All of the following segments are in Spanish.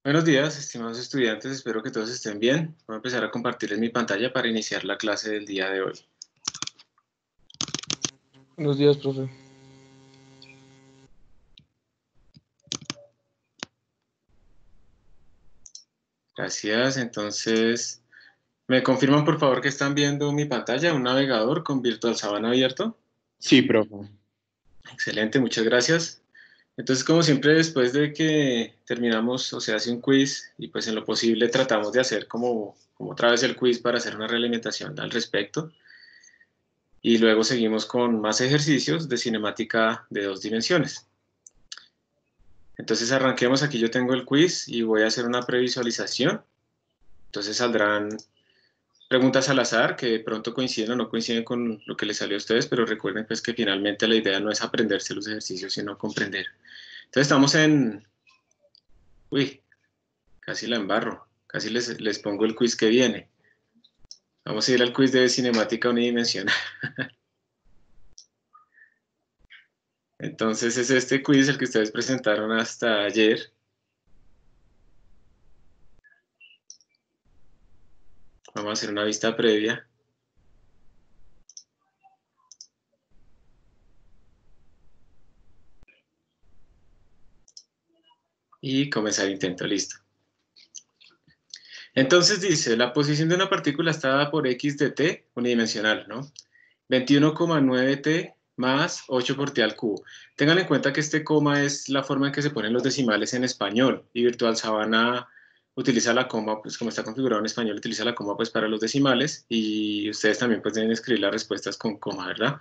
Buenos días, estimados estudiantes, espero que todos estén bien. Voy a empezar a compartirles mi pantalla para iniciar la clase del día de hoy. Buenos días, profe. Gracias, entonces, ¿me confirman por favor que están viendo mi pantalla, un navegador con Virtual Savana abierto? Sí, profe. Excelente, muchas gracias. Entonces, como siempre, después de que terminamos o se hace un quiz y pues en lo posible tratamos de hacer como otra vez el quiz para hacer una realimentación al respecto. Y luego seguimos con más ejercicios de cinemática de 2 dimensiones. Entonces arranquemos, aquí yo tengo el quiz y voy a hacer una previsualización. Entonces saldrán preguntas al azar que de pronto coinciden o no coinciden con lo que les salió a ustedes, pero recuerden pues que finalmente la idea no es aprenderse los ejercicios, sino comprender. Entonces estamos en... Uy, casi la embarro, casi les pongo el quiz que viene. Vamos a ir al quiz de cinemática unidimensional. Entonces es este quiz el que ustedes presentaron hasta ayer. Vamos a hacer una vista previa. Y comenzar intento, listo. Entonces dice, la posición de una partícula está dada por x de t unidimensional, ¿no? 21,9t más 8 por t al cubo. Tengan en cuenta que este coma es la forma en que se ponen los decimales en español y Virtual Savana utiliza la coma, pues como está configurado en español, utiliza la coma pues para los decimales y ustedes también pues deben escribir las respuestas con coma, ¿verdad?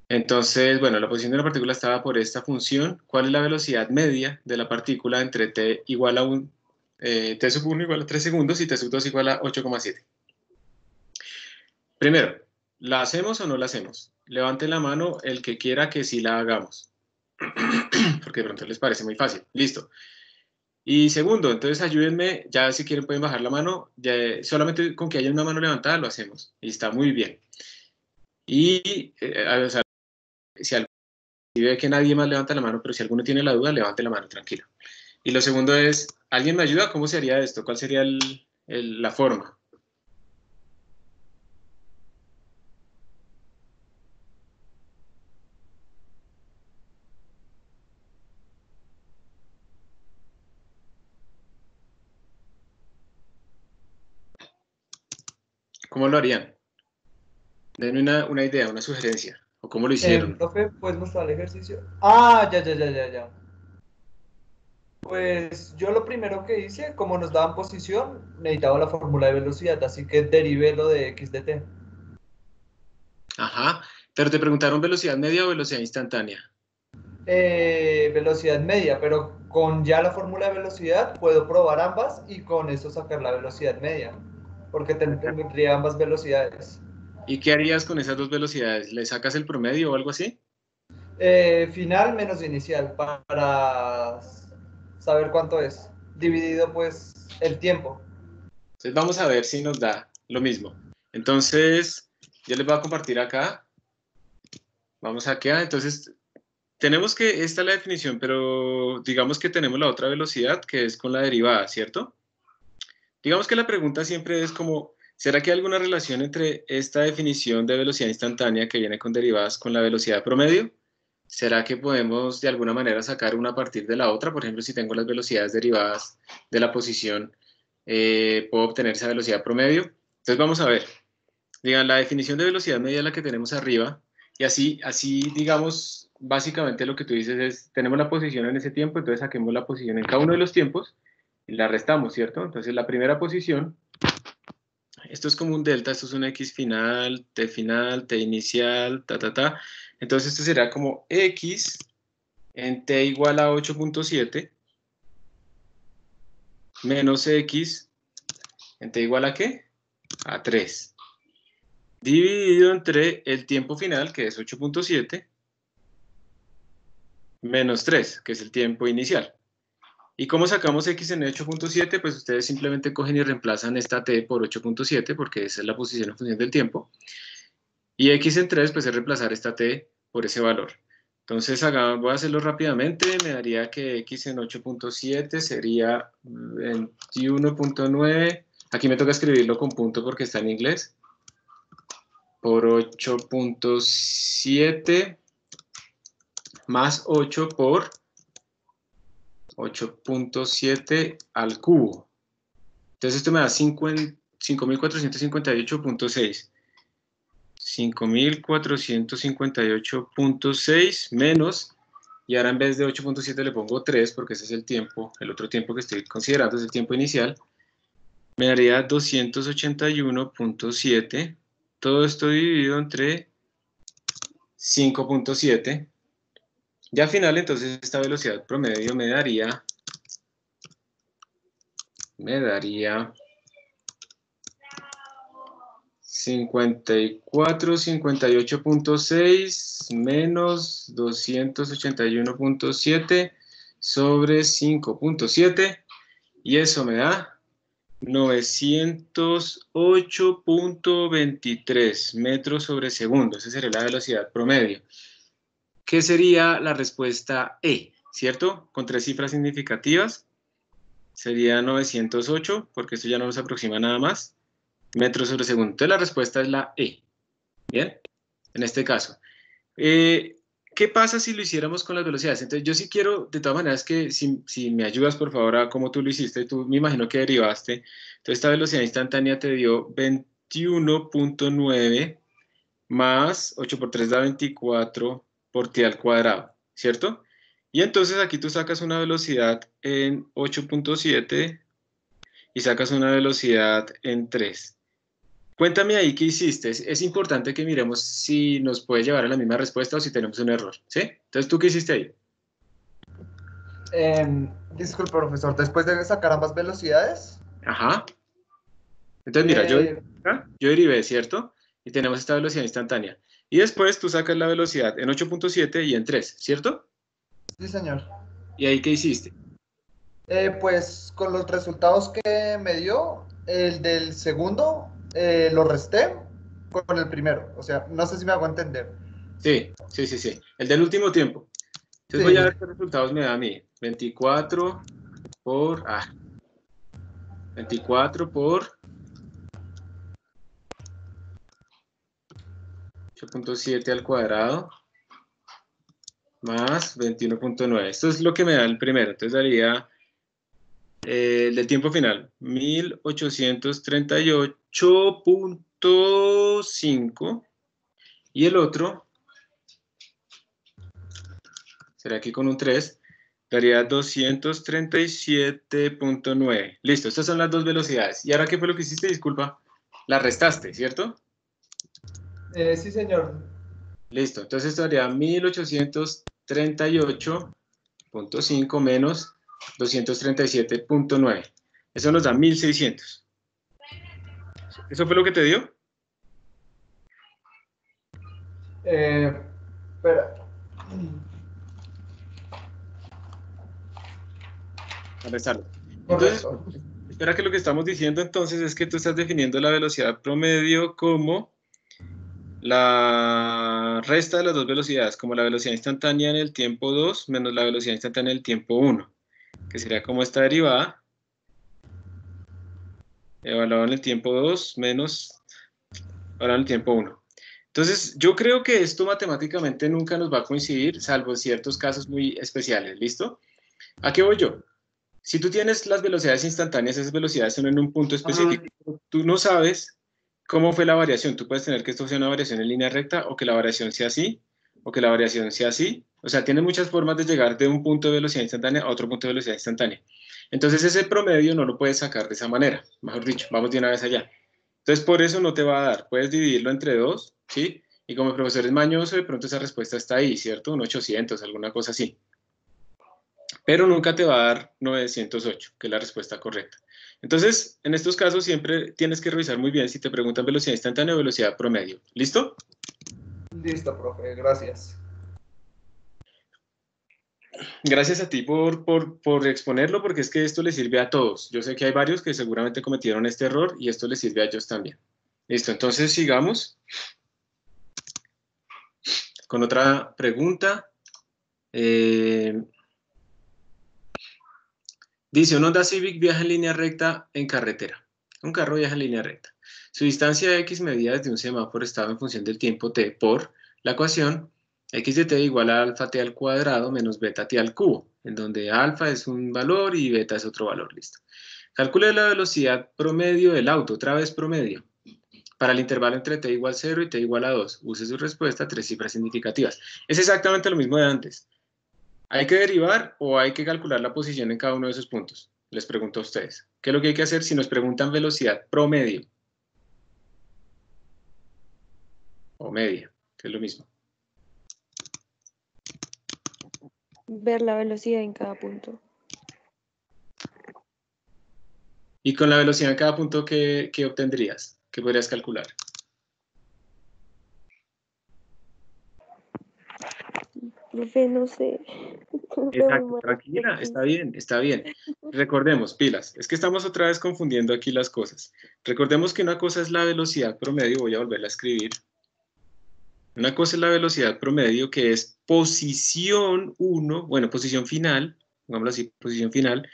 Entonces, bueno, la posición de una partícula está dada por esta función. ¿Cuál es la velocidad media de la partícula entre t igual a t sub 1 igual a 3 segundos y t sub 2 igual a 8,7? Primero, ¿la hacemos o no la hacemos? Levanten la mano el que quiera que sí la hagamos. Porque de pronto les parece muy fácil. Listo. Y segundo, entonces ayúdenme, ya si quieren pueden bajar la mano, ya, solamente con que haya una mano levantada lo hacemos. Y está muy bien. Y, o sea, si ve que nadie más levanta la mano, pero si alguno tiene la duda, levante la mano, tranquilo. Y lo segundo es, ¿alguien me ayuda? ¿Cómo sería esto? ¿Cuál sería la forma? ¿Cómo lo harían? Denme una idea, una sugerencia. ¿O cómo lo hicieron? Profe, ¿puedes mostrar el ejercicio? Ah, ya. Pues yo lo primero que hice, como nos daban posición, necesitaba la fórmula de velocidad, así que derivé lo de x de t. Ajá. Pero te preguntaron velocidad media o velocidad instantánea. Velocidad media, pero con ya la fórmula de velocidad puedo probar ambas y con eso sacar la velocidad media, porque tendría ambas velocidades. ¿Y qué harías con esas dos velocidades? ¿Le sacas el promedio o algo así? Final menos inicial para saber cuánto es, dividido pues el tiempo. Entonces vamos a ver si nos da lo mismo. Entonces, yo les voy a compartir acá. Vamos acá. Entonces, tenemos que, esta es la definición, pero digamos que tenemos la otra velocidad que es con la derivada, ¿cierto? Digamos que la pregunta siempre es como, ¿será que hay alguna relación entre esta definición de velocidad instantánea que viene con derivadas con la velocidad promedio? ¿Será que podemos de alguna manera sacar una a partir de la otra? Por ejemplo, si tengo las velocidades derivadas de la posición, puedo obtener esa velocidad promedio. Entonces vamos a ver. Digan, la definición de velocidad media es la que tenemos arriba. Y así, digamos, básicamente lo que tú dices es, tenemos la posición en ese tiempo, entonces saquemos la posición en cada uno de los tiempos y la restamos, ¿cierto? Entonces la primera posición, esto es como un delta, esto es un x final, t inicial, ta. Entonces esto será como x en t igual a 8,7 menos x en t igual a ¿qué? A 3. Dividido entre el tiempo final, que es 8,7, menos 3, que es el tiempo inicial. ¿Y cómo sacamos x en 8,7? Pues ustedes simplemente cogen y reemplazan esta t por 8,7, porque esa es la posición en función del tiempo. Y x en 3, pues es reemplazar esta t por ese valor. Entonces voy a hacerlo rápidamente, me daría que x en 8.7 sería 21.9, aquí me toca escribirlo con punto porque está en inglés, por 8.7 más 8 por 8.7 al cubo. Entonces esto me da 5.458.6. 5.458.6 menos, y ahora en vez de 8.7 le pongo 3 porque ese es el tiempo, el otro tiempo que estoy considerando es el tiempo inicial, me daría 281.7, todo esto dividido entre 5.7, y al final entonces esta velocidad promedio me daría 58.6 menos 281.7 sobre 5.7, y eso me da 908.23 metros sobre segundo. Esa sería la velocidad promedio. ¿Qué sería la respuesta E? ¿Cierto? Con tres cifras significativas. Sería 908, porque esto ya no nos aproxima nada más, metros sobre segundo. Entonces la respuesta es la E. Bien, en este caso. ¿Qué pasa si lo hiciéramos con las velocidades? Entonces yo sí quiero, de todas maneras, que si me ayudas por favor a cómo tú lo hiciste, tú me imagino que derivaste. Entonces esta velocidad instantánea te dio 21.9 más 8 por 3 da 24 por t al cuadrado, ¿cierto? Y entonces aquí tú sacas una velocidad en 8.7 y sacas una velocidad en 3. Cuéntame ahí qué hiciste. Es importante que miremos si nos puede llevar a la misma respuesta o si tenemos un error, ¿sí? Entonces, ¿tú qué hiciste ahí? Disculpe, profesor, después de sacar ambas velocidades, Ajá. Entonces, mira, yo derivé, ¿cierto? Y tenemos esta velocidad instantánea. Y después tú sacas la velocidad en 8.7 y en 3, ¿cierto? sí, señor. ¿Y ahí qué hiciste? Pues con los resultados que me dio, el del segundo lo resté con el primero. O sea, no sé si me hago entender. Sí. El del último tiempo. Entonces voy a Sí, ver qué resultados me da a mí. 24 por... 24 por 8.7 al cuadrado más 21.9. Esto es lo que me da el primero. Entonces daría el del tiempo final, 1838.5. Y el otro, será aquí con un 3, daría 237.9. Listo, estas son las dos velocidades. ¿Y ahora qué fue lo que hiciste? Disculpa, la restaste, ¿cierto? sí, señor. Listo, entonces esto daría 1838.5 menos 237.9. Eso nos da 1600. ¿Eso fue lo que te dio? Espera. A restarlo. Entonces, Correcto. espera, que lo que estamos diciendo entonces es que tú estás definiendo la velocidad promedio como la resta de las dos velocidades, como la velocidad instantánea en el tiempo 2 menos la velocidad instantánea en el tiempo 1, que sería como esta derivada, evaluada en el tiempo 2 menos evaluada en el tiempo 1. Entonces, yo creo que esto matemáticamente nunca nos va a coincidir, salvo en ciertos casos muy especiales, ¿listo? ¿A qué voy yo? Si tú tienes las velocidades instantáneas, esas velocidades son en un punto específico. Tú no sabes cómo fue la variación. Tú puedes tener que esto sea una variación en línea recta, o que la variación sea así, o que la variación sea así. O sea, tienes muchas formas de llegar de un punto de velocidad instantánea a otro punto de velocidad instantánea. Entonces, ese promedio no lo puedes sacar de esa manera. Mejor dicho, vamos de una vez allá. Entonces, por eso no te va a dar. Puedes dividirlo entre dos, ¿sí? Y como el profesor es mañoso, de pronto esa respuesta está ahí, ¿cierto? Un 800, alguna cosa así. Pero nunca te va a dar 908, que es la respuesta correcta. Entonces, en estos casos siempre tienes que revisar muy bien si te preguntan velocidad instantánea o velocidad promedio. ¿Listo? Listo, profe, gracias. Gracias a ti por exponerlo, porque es que esto le sirve a todos. Yo sé que hay varios que seguramente cometieron este error y esto les sirve a ellos también. Listo, entonces sigamos con otra pregunta. Dice, un Honda Civic viaja en línea recta en carretera. Un carro viaja en línea recta. Su distancia x medida desde un semáforo estaba en función del tiempo t por la ecuación x de t igual a alfa t al cuadrado menos beta t al cubo, en donde alfa es un valor y beta es otro valor, listo. Calcule la velocidad promedio del auto, otra vez promedio, para el intervalo entre t igual 0 y t igual a 2. Use su respuesta, 3 cifras significativas. Es exactamente lo mismo de antes. ¿Hay que derivar o hay que calcular la posición en cada uno de esos puntos? Les pregunto a ustedes. ¿Qué es lo que hay que hacer si nos preguntan velocidad promedio? O media, que es lo mismo. Ver la velocidad en cada punto. Y con la velocidad en cada punto, ¿qué obtendrías? ¿Qué podrías calcular? Profe, no sé. Exacto, tranquila, está bien, está bien. Recordemos, pilas, es que estamos otra vez confundiendo aquí las cosas. Recordemos que una cosa es la velocidad promedio, voy a volverla a escribir. Una cosa es la velocidad promedio, que es posición 1, bueno, posición final, digámoslo así, posición final,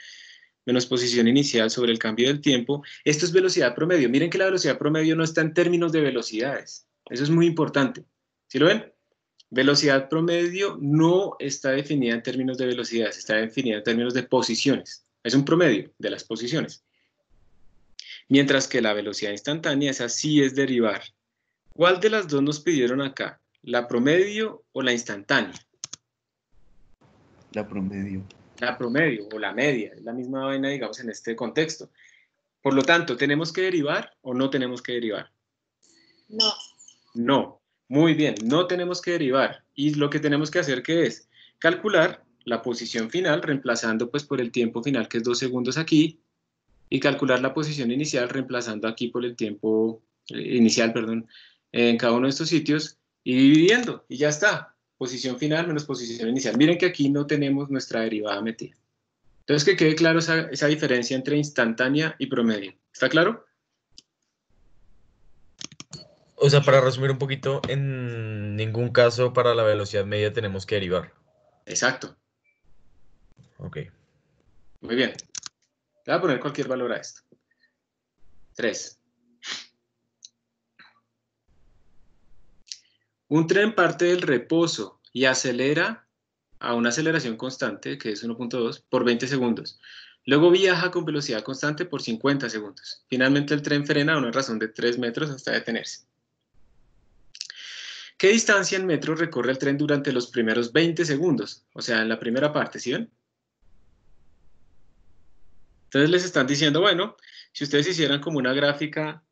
menos posición inicial sobre el cambio del tiempo. Esto es velocidad promedio. Miren que la velocidad promedio no está en términos de velocidades. Eso es muy importante. ¿Sí lo ven? Velocidad promedio no está definida en términos de velocidades, está definida en términos de posiciones. Es un promedio de las posiciones. Mientras que la velocidad instantánea, esa sí es derivar. ¿Cuál de las dos nos pidieron acá? ¿La promedio o la instantánea? La promedio. La promedio o la media, es la misma vaina, digamos, en este contexto. Por lo tanto, ¿tenemos que derivar o no tenemos que derivar? No. No. Muy bien, no tenemos que derivar. Y lo que tenemos que hacer, ¿qué es? Calcular la posición final, reemplazando pues por el tiempo final, que es 2 segundos aquí, y calcular la posición inicial, reemplazando aquí por el tiempo inicial, perdón, en cada uno de estos sitios, y dividiendo, y ya está. Posición final menos posición inicial. Miren que aquí no tenemos nuestra derivada metida. Entonces, que quede claro esa diferencia entre instantánea y promedio. ¿Está claro? O sea, para resumir un poquito, en ningún caso para la velocidad media tenemos que derivar. Exacto. Ok. Muy bien. Le voy a poner cualquier valor a esto. 3. Un tren parte del reposo y acelera a una aceleración constante, que es 1.2, por 20 segundos. Luego viaja con velocidad constante por 50 segundos. Finalmente el tren frena a una razón de 3 metros hasta detenerse. ¿Qué distancia en metros recorre el tren durante los primeros 20 segundos? O sea, en la primera parte, ¿sí ven? Entonces les están diciendo, bueno, si ustedes hicieran como una gráfica,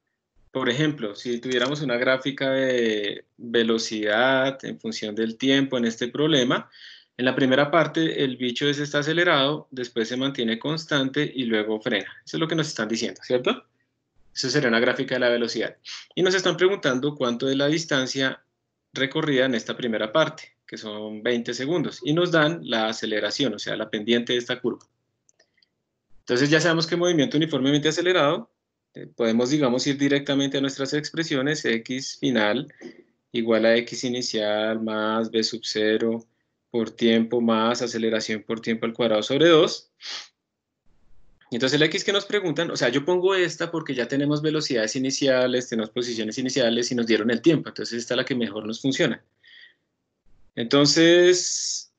por ejemplo, si tuviéramos una gráfica de velocidad en función del tiempo en este problema, en la primera parte el bicho está acelerado, después se mantiene constante y luego frena. Eso es lo que nos están diciendo, ¿cierto? Eso sería una gráfica de la velocidad. Y nos están preguntando cuánto es la distancia recorrida en esta primera parte, que son 20 segundos, y nos dan la aceleración, o sea, la pendiente de esta curva. Entonces ya sabemos que movimiento uniformemente acelerado, podemos, digamos, ir directamente a nuestras expresiones, x final igual a x inicial más b sub 0 por tiempo más aceleración por tiempo al cuadrado sobre 2. Y entonces la x que nos preguntan, o sea, yo pongo esta porque ya tenemos velocidades iniciales, tenemos posiciones iniciales y nos dieron el tiempo, entonces esta es la que mejor nos funciona. Entonces,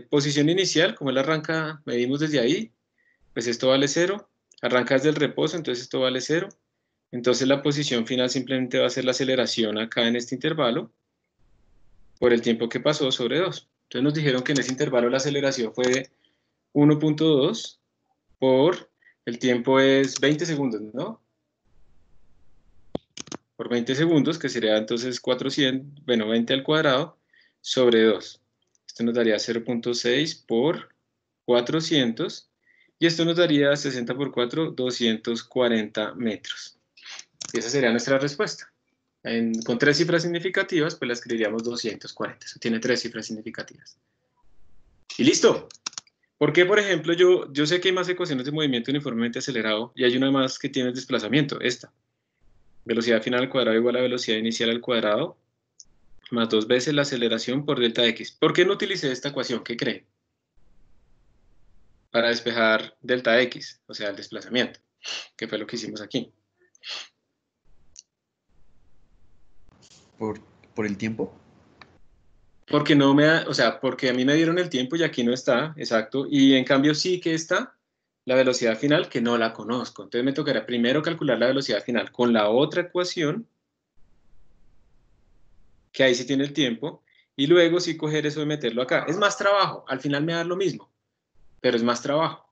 posición inicial, como él arranca, medimos desde ahí, pues esto vale 0, arranca desde el reposo, entonces esto vale 0, entonces la posición final simplemente va a ser la aceleración acá en este intervalo, por el tiempo que pasó sobre 2. Entonces nos dijeron que en ese intervalo la aceleración fue 1.2 por, el tiempo es 20 segundos, ¿no? Por 20 segundos, que sería entonces 400, bueno, 20 al cuadrado, sobre 2. Esto nos daría 0.6 por 400, y esto nos daría 60 por 4, 240 metros. Y esa sería nuestra respuesta. Con 3 cifras significativas, pues la escribiríamos 240. Eso tiene 3 cifras significativas. Y listo. ¿Por qué, por ejemplo, yo sé que hay más ecuaciones de movimiento uniformemente acelerado y hay una más que tiene desplazamiento, esta. Velocidad final al cuadrado igual a velocidad inicial al cuadrado más 2 veces la aceleración por delta x. ¿Por qué no utilicé esta ecuación? ¿Qué creen? Para despejar delta x, o sea, el desplazamiento, que fue lo que hicimos aquí. ¿Por el tiempo? Porque no me da, o sea, porque a mí me dieron el tiempo y aquí no está, exacto, y en cambio sí que está la velocidad final, que no la conozco. Entonces me tocará primero calcular la velocidad final con la otra ecuación, que ahí sí tiene el tiempo, y luego sí coger eso y meterlo acá. Es más trabajo, al final me da lo mismo, pero es más trabajo.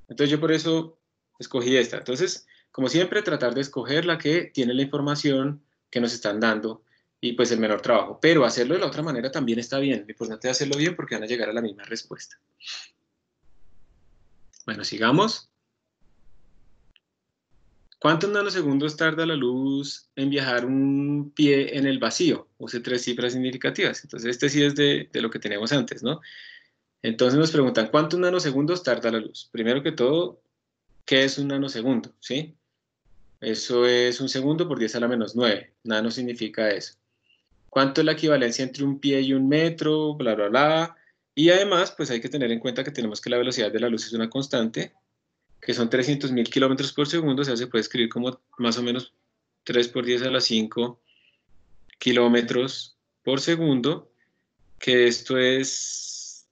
Entonces yo por eso escogí esta. Entonces, como siempre, tratar de escoger la que tiene la información que nos están dando y pues el menor trabajo. Pero hacerlo de la otra manera también está bien. Lo importante es hacerlo bien porque van a llegar a la misma respuesta. Bueno, sigamos. ¿Cuántos nanosegundos tarda la luz en viajar un pie en el vacío? Use 3 cifras significativas. Entonces, este sí es de lo que teníamos antes, ¿no? Entonces nos preguntan, ¿cuántos nanosegundos tarda la luz? Primero que todo, ¿qué es un nanosegundo? ¿Sí? Eso es un segundo por 10 a la menos 9. Nano significa eso. ¿Cuánto es la equivalencia entre un pie y un metro? Bla, bla, bla. Y además, pues hay que tener en cuenta que tenemos que la velocidad de la luz es una constante, que son 300.000 kilómetros por segundo, o sea, se puede escribir como más o menos 3 por 10 a la 5 kilómetros por segundo, que esto es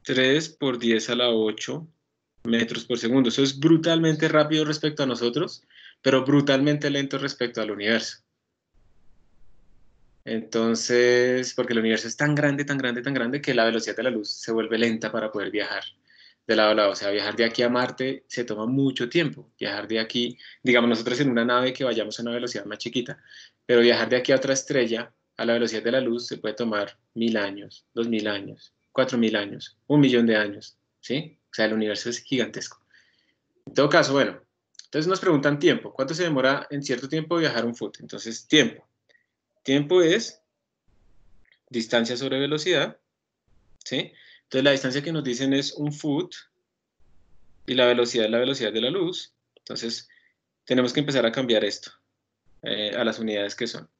3 por 10 a la 8 metros por segundo. Eso es brutalmente rápido respecto a nosotros, pero brutalmente lento respecto al universo. Entonces, porque el universo es tan grande, tan grande, tan grande, que la velocidad de la luz se vuelve lenta para poder viajar de lado a lado. O sea, viajar de aquí a Marte se toma mucho tiempo. Viajar de aquí, digamos nosotros en una nave que vayamos a una velocidad más chiquita, pero viajar de aquí a otra estrella a la velocidad de la luz se puede tomar 1000 años, 2000 años, 4000 años, 1.000.000 de años, ¿sí? O sea, el universo es gigantesco. En todo caso, bueno, entonces nos preguntan tiempo. ¿Cuánto se demora en cierto tiempo viajar un foot? Entonces, tiempo. Tiempo es distancia sobre velocidad, ¿sí? Entonces la distancia que nos dicen es un foot y la velocidad es la velocidad de la luz. Entonces tenemos que empezar a cambiar esto a las unidades que son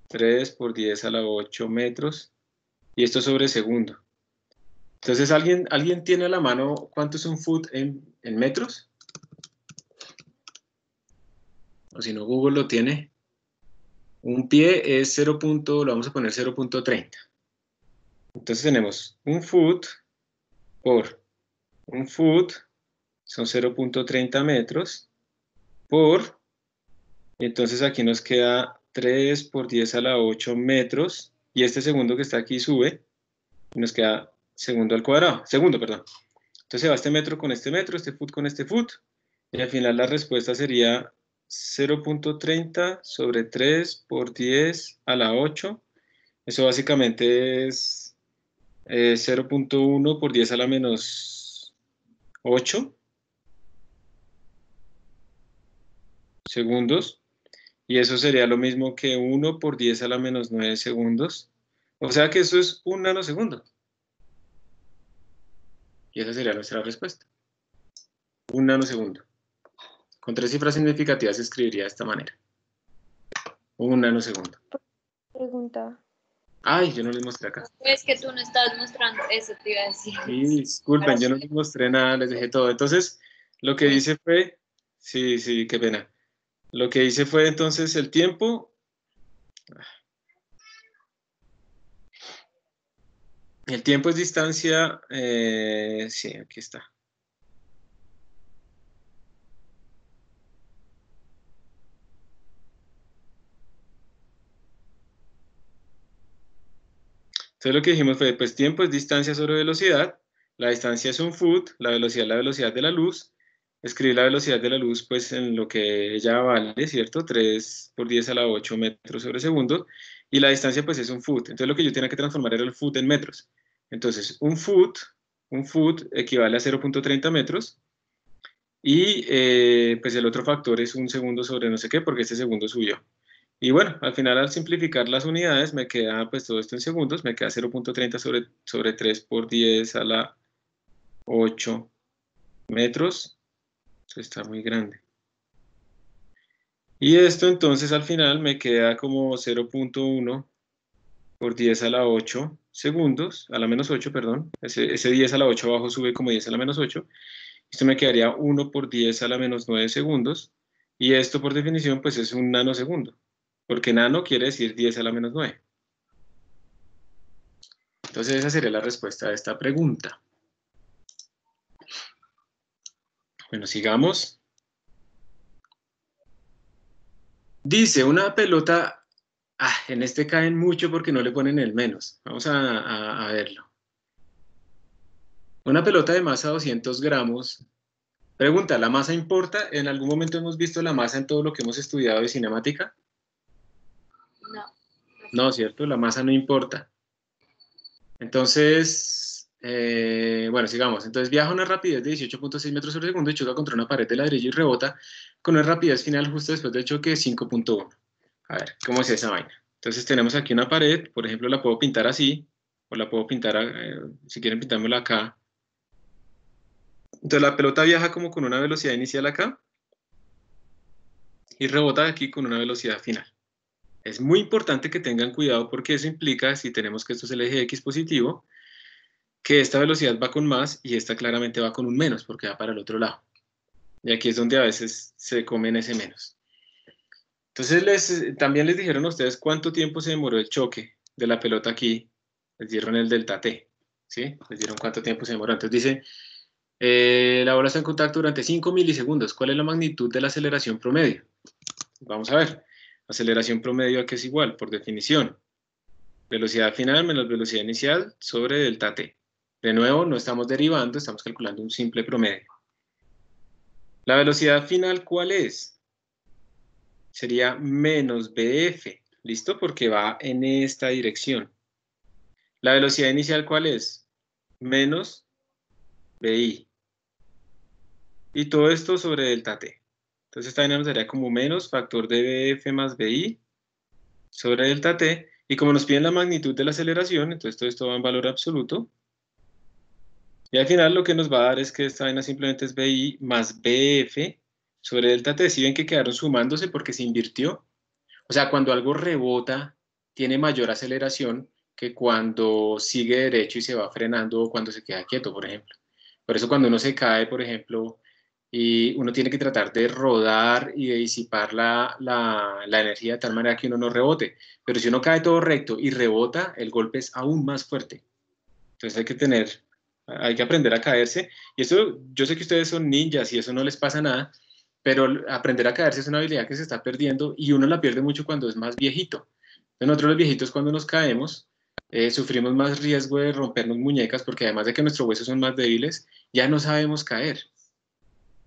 3 por 10 a la 8 metros y esto sobre segundo. Entonces, ¿alguien tiene a la mano cuánto es un foot en metros? O si no, Google lo tiene. Un pie es 0. Lo vamos a poner 0.30. Entonces tenemos un foot por un foot, son 0.30 metros, por, y entonces aquí nos queda 3 por 10 a la 8 metros, y este segundo que está aquí sube, y nos queda segundo al cuadrado, segundo, perdón. Entonces se va este metro con este foot con este foot, y al final la respuesta sería 0.30 sobre 3 por 10 a la 8. Eso básicamente es 0.1 por 10 a la menos 8 segundos. Y eso sería lo mismo que 1 por 10 a la menos 9 segundos. O sea que eso es un nanosegundo. Y esa sería nuestra respuesta. Un nanosegundo. Con 3 cifras significativas se escribiría de esta manera. Un nanosegundo. Pregunta. Ay, yo no les mostré acá. Es que tú no estás mostrando eso, te iba a decir. Sí, disculpen, yo no les mostré nada, les dejé todo. Entonces, lo que hice fue, sí, qué pena. Lo que hice fue entonces el tiempo. El tiempo es distancia, sí, aquí está. Entonces lo que dijimos fue, pues tiempo es distancia sobre velocidad, la distancia es un foot, la velocidad es la velocidad de la luz, escribir la velocidad de la luz pues en lo que ella vale, ¿cierto? 3 por 10 a la 8 metros sobre segundo, y la distancia pues es un foot, entonces lo que yo tenía que transformar era el foot en metros. Entonces un foot equivale a 0.30 metros, y pues el otro factor es un segundo sobre no sé qué, porque este segundo subió. Y bueno, al final al simplificar las unidades me queda pues todo esto en segundos, me queda 0.30 sobre 3 por 10 a la 8 metros. Esto está muy grande. Y esto entonces al final me queda como 0.1 por 10 a la 8 segundos, a la menos 8, perdón. Ese 10 a la 8 abajo sube como 10 a la menos 8. Esto me quedaría 1 por 10 a la menos 9 segundos. Y esto por definición pues es un nanosegundo, porque nano quiere decir 10 a la menos 9. Entonces esa sería la respuesta a esta pregunta. Bueno, sigamos. Dice, una pelota, en este caen mucho porque no le ponen el menos. Vamos a verlo. Una pelota de masa 200 gramos. Pregunta, ¿la masa importa? ¿En algún momento hemos visto la masa en todo lo que hemos estudiado de cinemática? No. No, ¿cierto? La masa no importa. Entonces, bueno, sigamos. Entonces viaja a una rapidez de 18.6 metros sobre segundo y choca contra una pared de ladrillo y rebota con una rapidez final justo después del choque de 5.1. A ver, ¿cómo es esa vaina? Entonces tenemos aquí una pared, por ejemplo, la puedo pintar así, o la puedo pintar, si quieren pintármela acá. Entonces la pelota viaja como con una velocidad inicial acá, y rebota aquí con una velocidad final. Es muy importante que tengan cuidado porque eso implica, si tenemos que esto es el eje X positivo, que esta velocidad va con más y esta claramente va con un menos porque va para el otro lado. Y aquí es donde a veces se comen ese menos. Entonces también les dijeron a ustedes cuánto tiempo se demoró el choque de la pelota aquí. Les dieron el delta T, ¿sí? Les dieron cuánto tiempo se demoró. Entonces dice, la bola está en contacto durante 5 milisegundos. ¿Cuál es la magnitud de la aceleración promedio? Vamos a ver. Aceleración promedio a qué es igual, por definición. Velocidad final menos velocidad inicial sobre delta T. De nuevo, no estamos derivando, estamos calculando un simple promedio. ¿La velocidad final cuál es? Sería menos BF, ¿listo? Porque va en esta dirección. ¿La velocidad inicial cuál es? Menos BI. Y todo esto sobre delta T. Entonces esta vaina nos daría como menos factor de BF más BI sobre delta T. Y como nos piden la magnitud de la aceleración, entonces todo esto va en valor absoluto. Y al final lo que nos va a dar es que esta vaina simplemente es BI más BF sobre delta T. Si ven que quedaron sumándose porque se invirtió. O sea, cuando algo rebota, tiene mayor aceleración que cuando sigue derecho y se va frenando o cuando se queda quieto, por ejemplo. Por eso cuando uno se cae, por ejemplo, y uno tiene que tratar de rodar y de disipar la energía de tal manera que uno no rebote. Pero si uno cae todo recto y rebota, el golpe es aún más fuerte. Entonces hay que aprender a caerse. Y eso, yo sé que ustedes son ninjas y eso no les pasa nada, pero aprender a caerse es una habilidad que se está perdiendo y uno la pierde mucho cuando es más viejito. Entonces nosotros los viejitos cuando nos caemos, sufrimos más riesgo de rompernos muñecas porque además de que nuestros huesos son más débiles, ya no sabemos caer.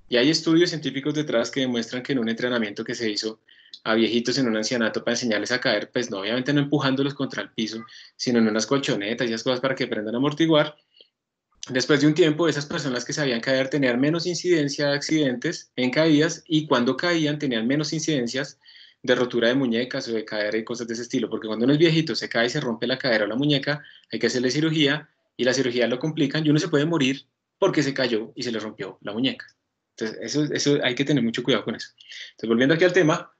Y hay estudios científicos detrás que demuestran que en un entrenamiento que se hizo a viejitos en un ancianato para enseñarles a caer, pues no, obviamente no empujándolos contra el piso, sino en unas colchonetas y esas cosas para que aprendan a amortiguar. Después de un tiempo, esas personas que sabían caer tenían menos incidencia de accidentes en caídas y cuando caían tenían menos incidencias de rotura de muñecas o de cadera y cosas de ese estilo, porque cuando uno es viejito, se cae y se rompe la cadera o la muñeca, hay que hacerle cirugía y la cirugía lo complican y uno se puede morir porque se cayó y se le rompió la muñeca. Entonces, eso hay que tener mucho cuidado con eso. Entonces, volviendo aquí al tema,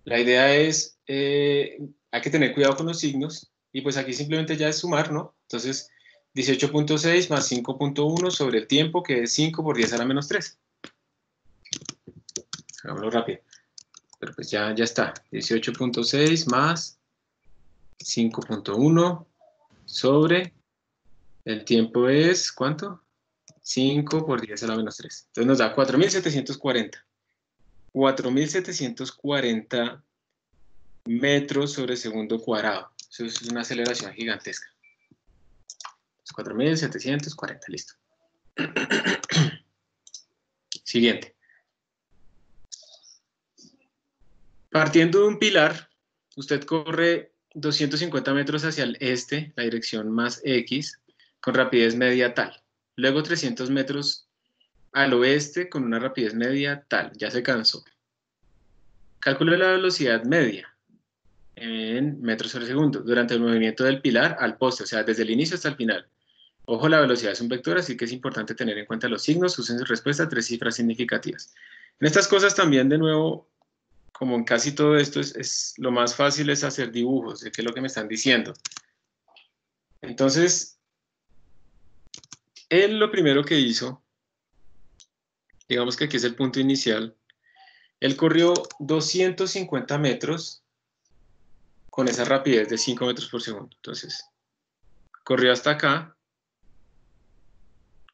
la idea es, hay que tener cuidado con los signos y pues aquí simplemente ya es sumar, ¿no? Entonces, 18.6 más 5.1 sobre el tiempo, que es 5 por 10 a la menos 3. Hagámoslo rápido. Pero pues ya está. 18.6 más 5.1 sobre el tiempo es, ¿cuánto? 5 por 10 a la menos 3. Entonces nos da 4.740. 4.740 metros sobre segundo cuadrado. Eso es una aceleración gigantesca. 4.740, listo. Siguiente. Partiendo de un pilar, usted corre 250 metros hacia el este, la dirección más X, con rapidez media tal. Luego 300 metros al oeste con una rapidez media tal. Ya se cansó. Calcule la velocidad media en metros sobre segundo durante el movimiento del pilar al poste, o sea, desde el inicio hasta el final. Ojo, la velocidad es un vector, así que es importante tener en cuenta los signos. Usen su respuesta 3 cifras significativas. En estas cosas también, de nuevo, como en casi todo esto, lo más fácil es hacer dibujos, de qué es lo que me están diciendo. Entonces, él lo primero que hizo, digamos que aquí es el punto inicial, él corrió 250 metros con esa rapidez de 5 metros por segundo. Entonces, corrió hasta acá,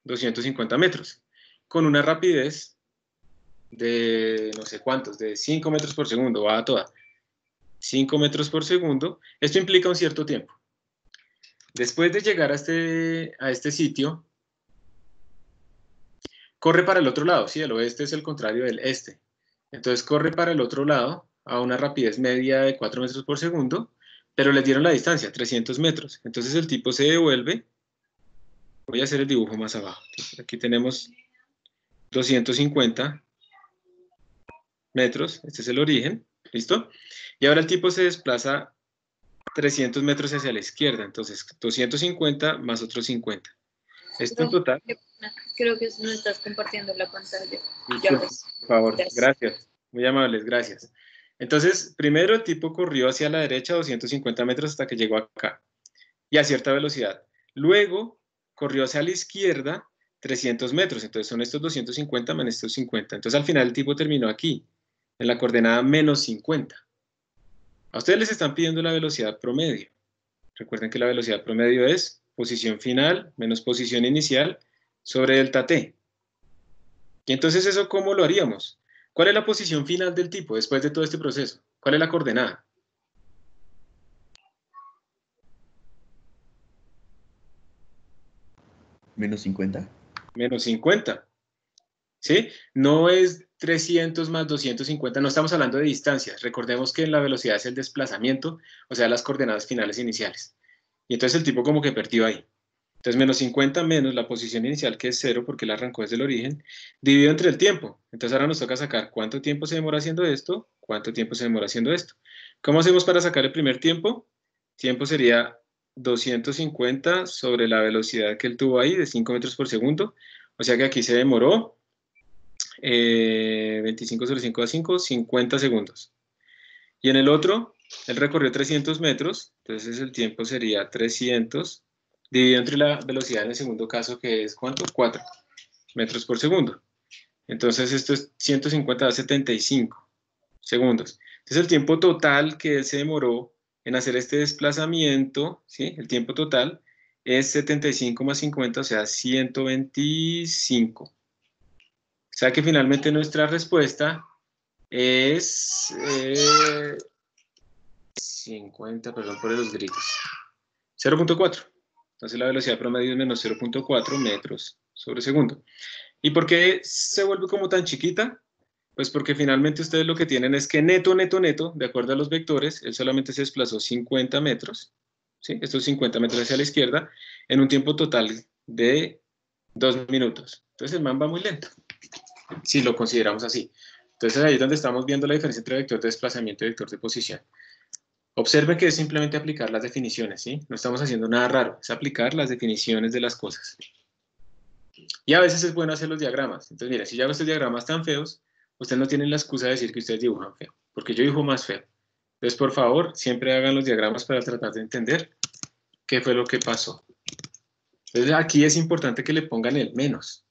250 metros, con una rapidez de no sé cuántos, de 5 metros por segundo, va a toda. 5 metros por segundo, esto implica un cierto tiempo. Después de llegar a este sitio, corre para el otro lado, ¿sí? El oeste es el contrario del este. Entonces corre para el otro lado a una rapidez media de 4 metros por segundo, pero le dieron la distancia, 300 metros. Entonces el tipo se devuelve. Voy a hacer el dibujo más abajo. Entonces, aquí tenemos 250 metros, este es el origen, ¿listo? Y ahora el tipo se desplaza 300 metros hacia la izquierda, entonces 250 más otros 50. Esto en total... Creo que no estás compartiendo la pantalla. Disculpe, por favor, gracias, muy amables, gracias. Entonces, primero el tipo corrió hacia la derecha 250 metros hasta que llegó acá, y a cierta velocidad. Luego, corrió hacia la izquierda 300 metros, entonces son estos 250 menos estos 50. Entonces, al final el tipo terminó aquí, en la coordenada menos 50. A ustedes les están pidiendo la velocidad promedio. Recuerden que la velocidad promedio es posición final menos posición inicial sobre delta t. Y entonces, ¿eso cómo lo haríamos? ¿Cuál es la posición final del tipo después de todo este proceso? ¿Cuál es la coordenada? Menos 50. Menos 50. ¿Sí? No es 300 más 250, no estamos hablando de distancias. Recordemos que la velocidad es el desplazamiento, o sea, las coordenadas finales iniciales. Y entonces el tipo como que perdió ahí. Entonces menos 50 menos la posición inicial, que es 0, porque él arrancó desde el origen, dividido entre el tiempo. Entonces ahora nos toca sacar cuánto tiempo se demora haciendo esto, cuánto tiempo se demora haciendo esto. ¿Cómo hacemos para sacar el primer tiempo? Tiempo sería 250 sobre la velocidad que él tuvo ahí, de 5 metros por segundo. O sea que aquí se demoró 25 sobre 5 a 5, 50 segundos. Y en el otro, él recorrió 300 metros, entonces el tiempo sería 300, dividido entre la velocidad en el segundo caso, que es ¿cuánto? 4 metros por segundo. Entonces esto es 150 a 75 segundos. Entonces el tiempo total que él se demoró en hacer este desplazamiento, ¿sí? El tiempo total es 75 más 50, o sea, 125. O sea que finalmente nuestra respuesta es 50, perdón por los gritos, 0.4. Entonces la velocidad promedio es menos 0.4 metros sobre segundo. ¿Y por qué se vuelve como tan chiquita? Pues porque finalmente ustedes lo que tienen es que neto, de acuerdo a los vectores, él solamente se desplazó 50 metros, ¿sí? Estos 50 metros hacia la izquierda, en un tiempo total de 2 minutos. Entonces el man va muy lento, si lo consideramos así. Entonces ahí es donde estamos viendo la diferencia entre vector de desplazamiento y vector de posición. Observen que es simplemente aplicar las definiciones, ¿sí? No estamos haciendo nada raro, es aplicar las definiciones de las cosas. Y a veces es bueno hacer los diagramas. Entonces, mira, si yo hago estos diagramas tan feos, ustedes no tienen la excusa de decir que ustedes dibujan feo, porque yo dibujo más feo. Entonces, por favor, siempre hagan los diagramas para tratar de entender qué fue lo que pasó. Entonces, aquí es importante que le pongan el menos.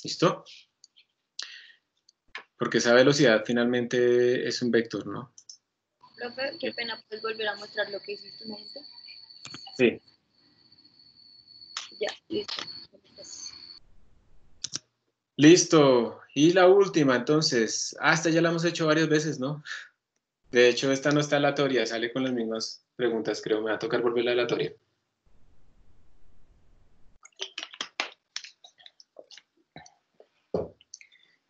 ¿Listo? Porque esa velocidad finalmente es un vector, ¿no? Profe, qué pena, ¿puedes volver a mostrar lo que hiciste un momento? Sí. Ya, listo. Listo. Y la última, entonces. Esta ya la hemos hecho varias veces, ¿no? De hecho, esta no está aleatoria, sale con las mismas preguntas, creo. Me va a tocar volverla aleatoria.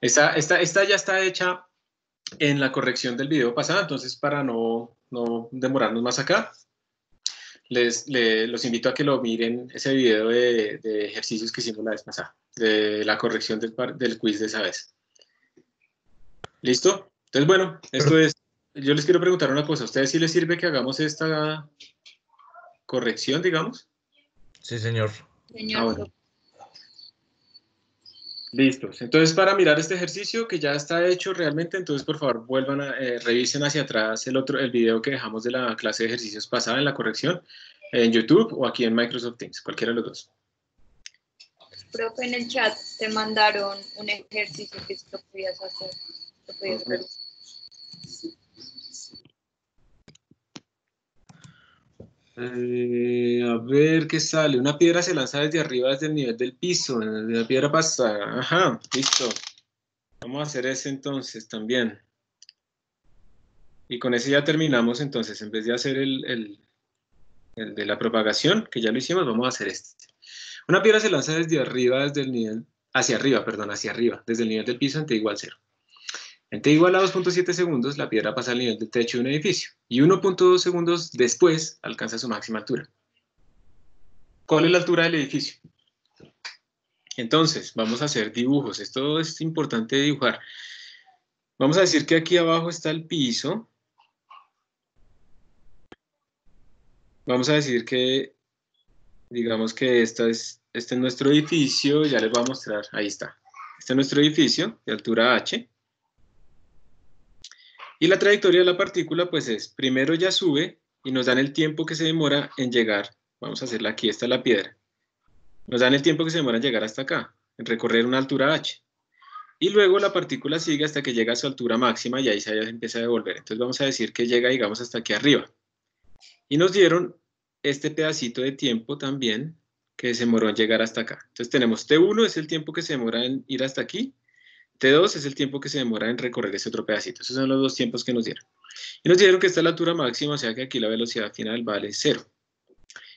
Esta ya está hecha en la corrección del video pasado, entonces para no demorarnos más acá, los invito a que lo miren, ese video de ejercicios que hicimos la vez pasada, de la corrección del quiz de esa vez. ¿Listo? Entonces, bueno, esto es, yo les quiero preguntar una cosa, ¿a ustedes sí les sirve que hagamos esta corrección, digamos? Sí, señor. Señor, Ah, bueno. Listos. Entonces, para mirar este ejercicio que ya está hecho realmente, entonces por favor vuelvan a revisen hacia atrás el video que dejamos de la clase de ejercicios pasada en la corrección en YouTube o aquí en Microsoft Teams, cualquiera de los dos. Profe, en el chat te mandaron un ejercicio que lo podías hacer. Lo podías realizar. A ver qué sale. Una piedra se lanza desde arriba, desde el nivel del piso. La piedra pasa. Ajá, listo. Vamos a hacer ese entonces también. Y con ese ya terminamos entonces. En vez de hacer el de la propagación, que ya lo hicimos, vamos a hacer este. Una piedra se lanza desde arriba, desde el nivel, hacia arriba, desde el nivel del piso en t igual 0. En t igual a 2.7 segundos, la piedra pasa al nivel del techo de un edificio. Y 1.2 segundos después alcanza su máxima altura. ¿Cuál es la altura del edificio? Entonces, vamos a hacer dibujos. Esto es importante dibujar. Vamos a decir que aquí abajo está el piso. Vamos a decir que, digamos que este es nuestro edificio. Ya les voy a mostrar. Ahí está. Este es nuestro edificio de altura h. Y la trayectoria de la partícula, pues es, primero ya sube y nos dan el tiempo que se demora en llegar. Vamos a hacerla aquí, esta es la piedra. Nos dan el tiempo que se demora en llegar hasta acá, en recorrer una altura h. Y luego la partícula sigue hasta que llega a su altura máxima y ahí se empieza a devolver. Entonces vamos a decir que llega, digamos, hasta aquí arriba. Y nos dieron este pedacito de tiempo también que se demoró en llegar hasta acá. Entonces tenemos T1 es el tiempo que se demora en ir hasta aquí. T2 es el tiempo que se demora en recorrer ese otro pedacito. Esos son los dos tiempos que nos dieron. Y nos dieron que esta es la altura máxima, o sea que aquí la velocidad final vale 0.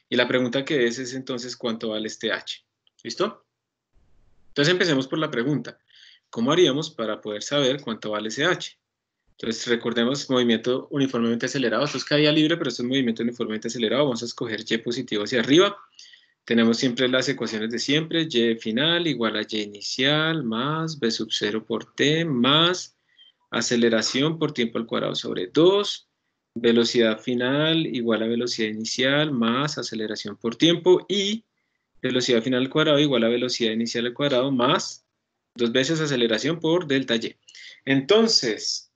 Y la pregunta que es entonces, ¿cuánto vale este h? ¿Listo? Entonces empecemos por la pregunta. ¿Cómo haríamos para poder saber cuánto vale ese h? Entonces recordemos movimiento uniformemente acelerado. Esto es caída libre, pero esto es movimiento uniformemente acelerado. Vamos a escoger y positivo hacia arriba. Tenemos siempre las ecuaciones de siempre, y final igual a y inicial más b sub 0 por t más aceleración por tiempo al cuadrado sobre 2, velocidad final igual a velocidad inicial más aceleración por tiempo y velocidad final al cuadrado igual a velocidad inicial al cuadrado más 2 veces aceleración por delta y. Entonces,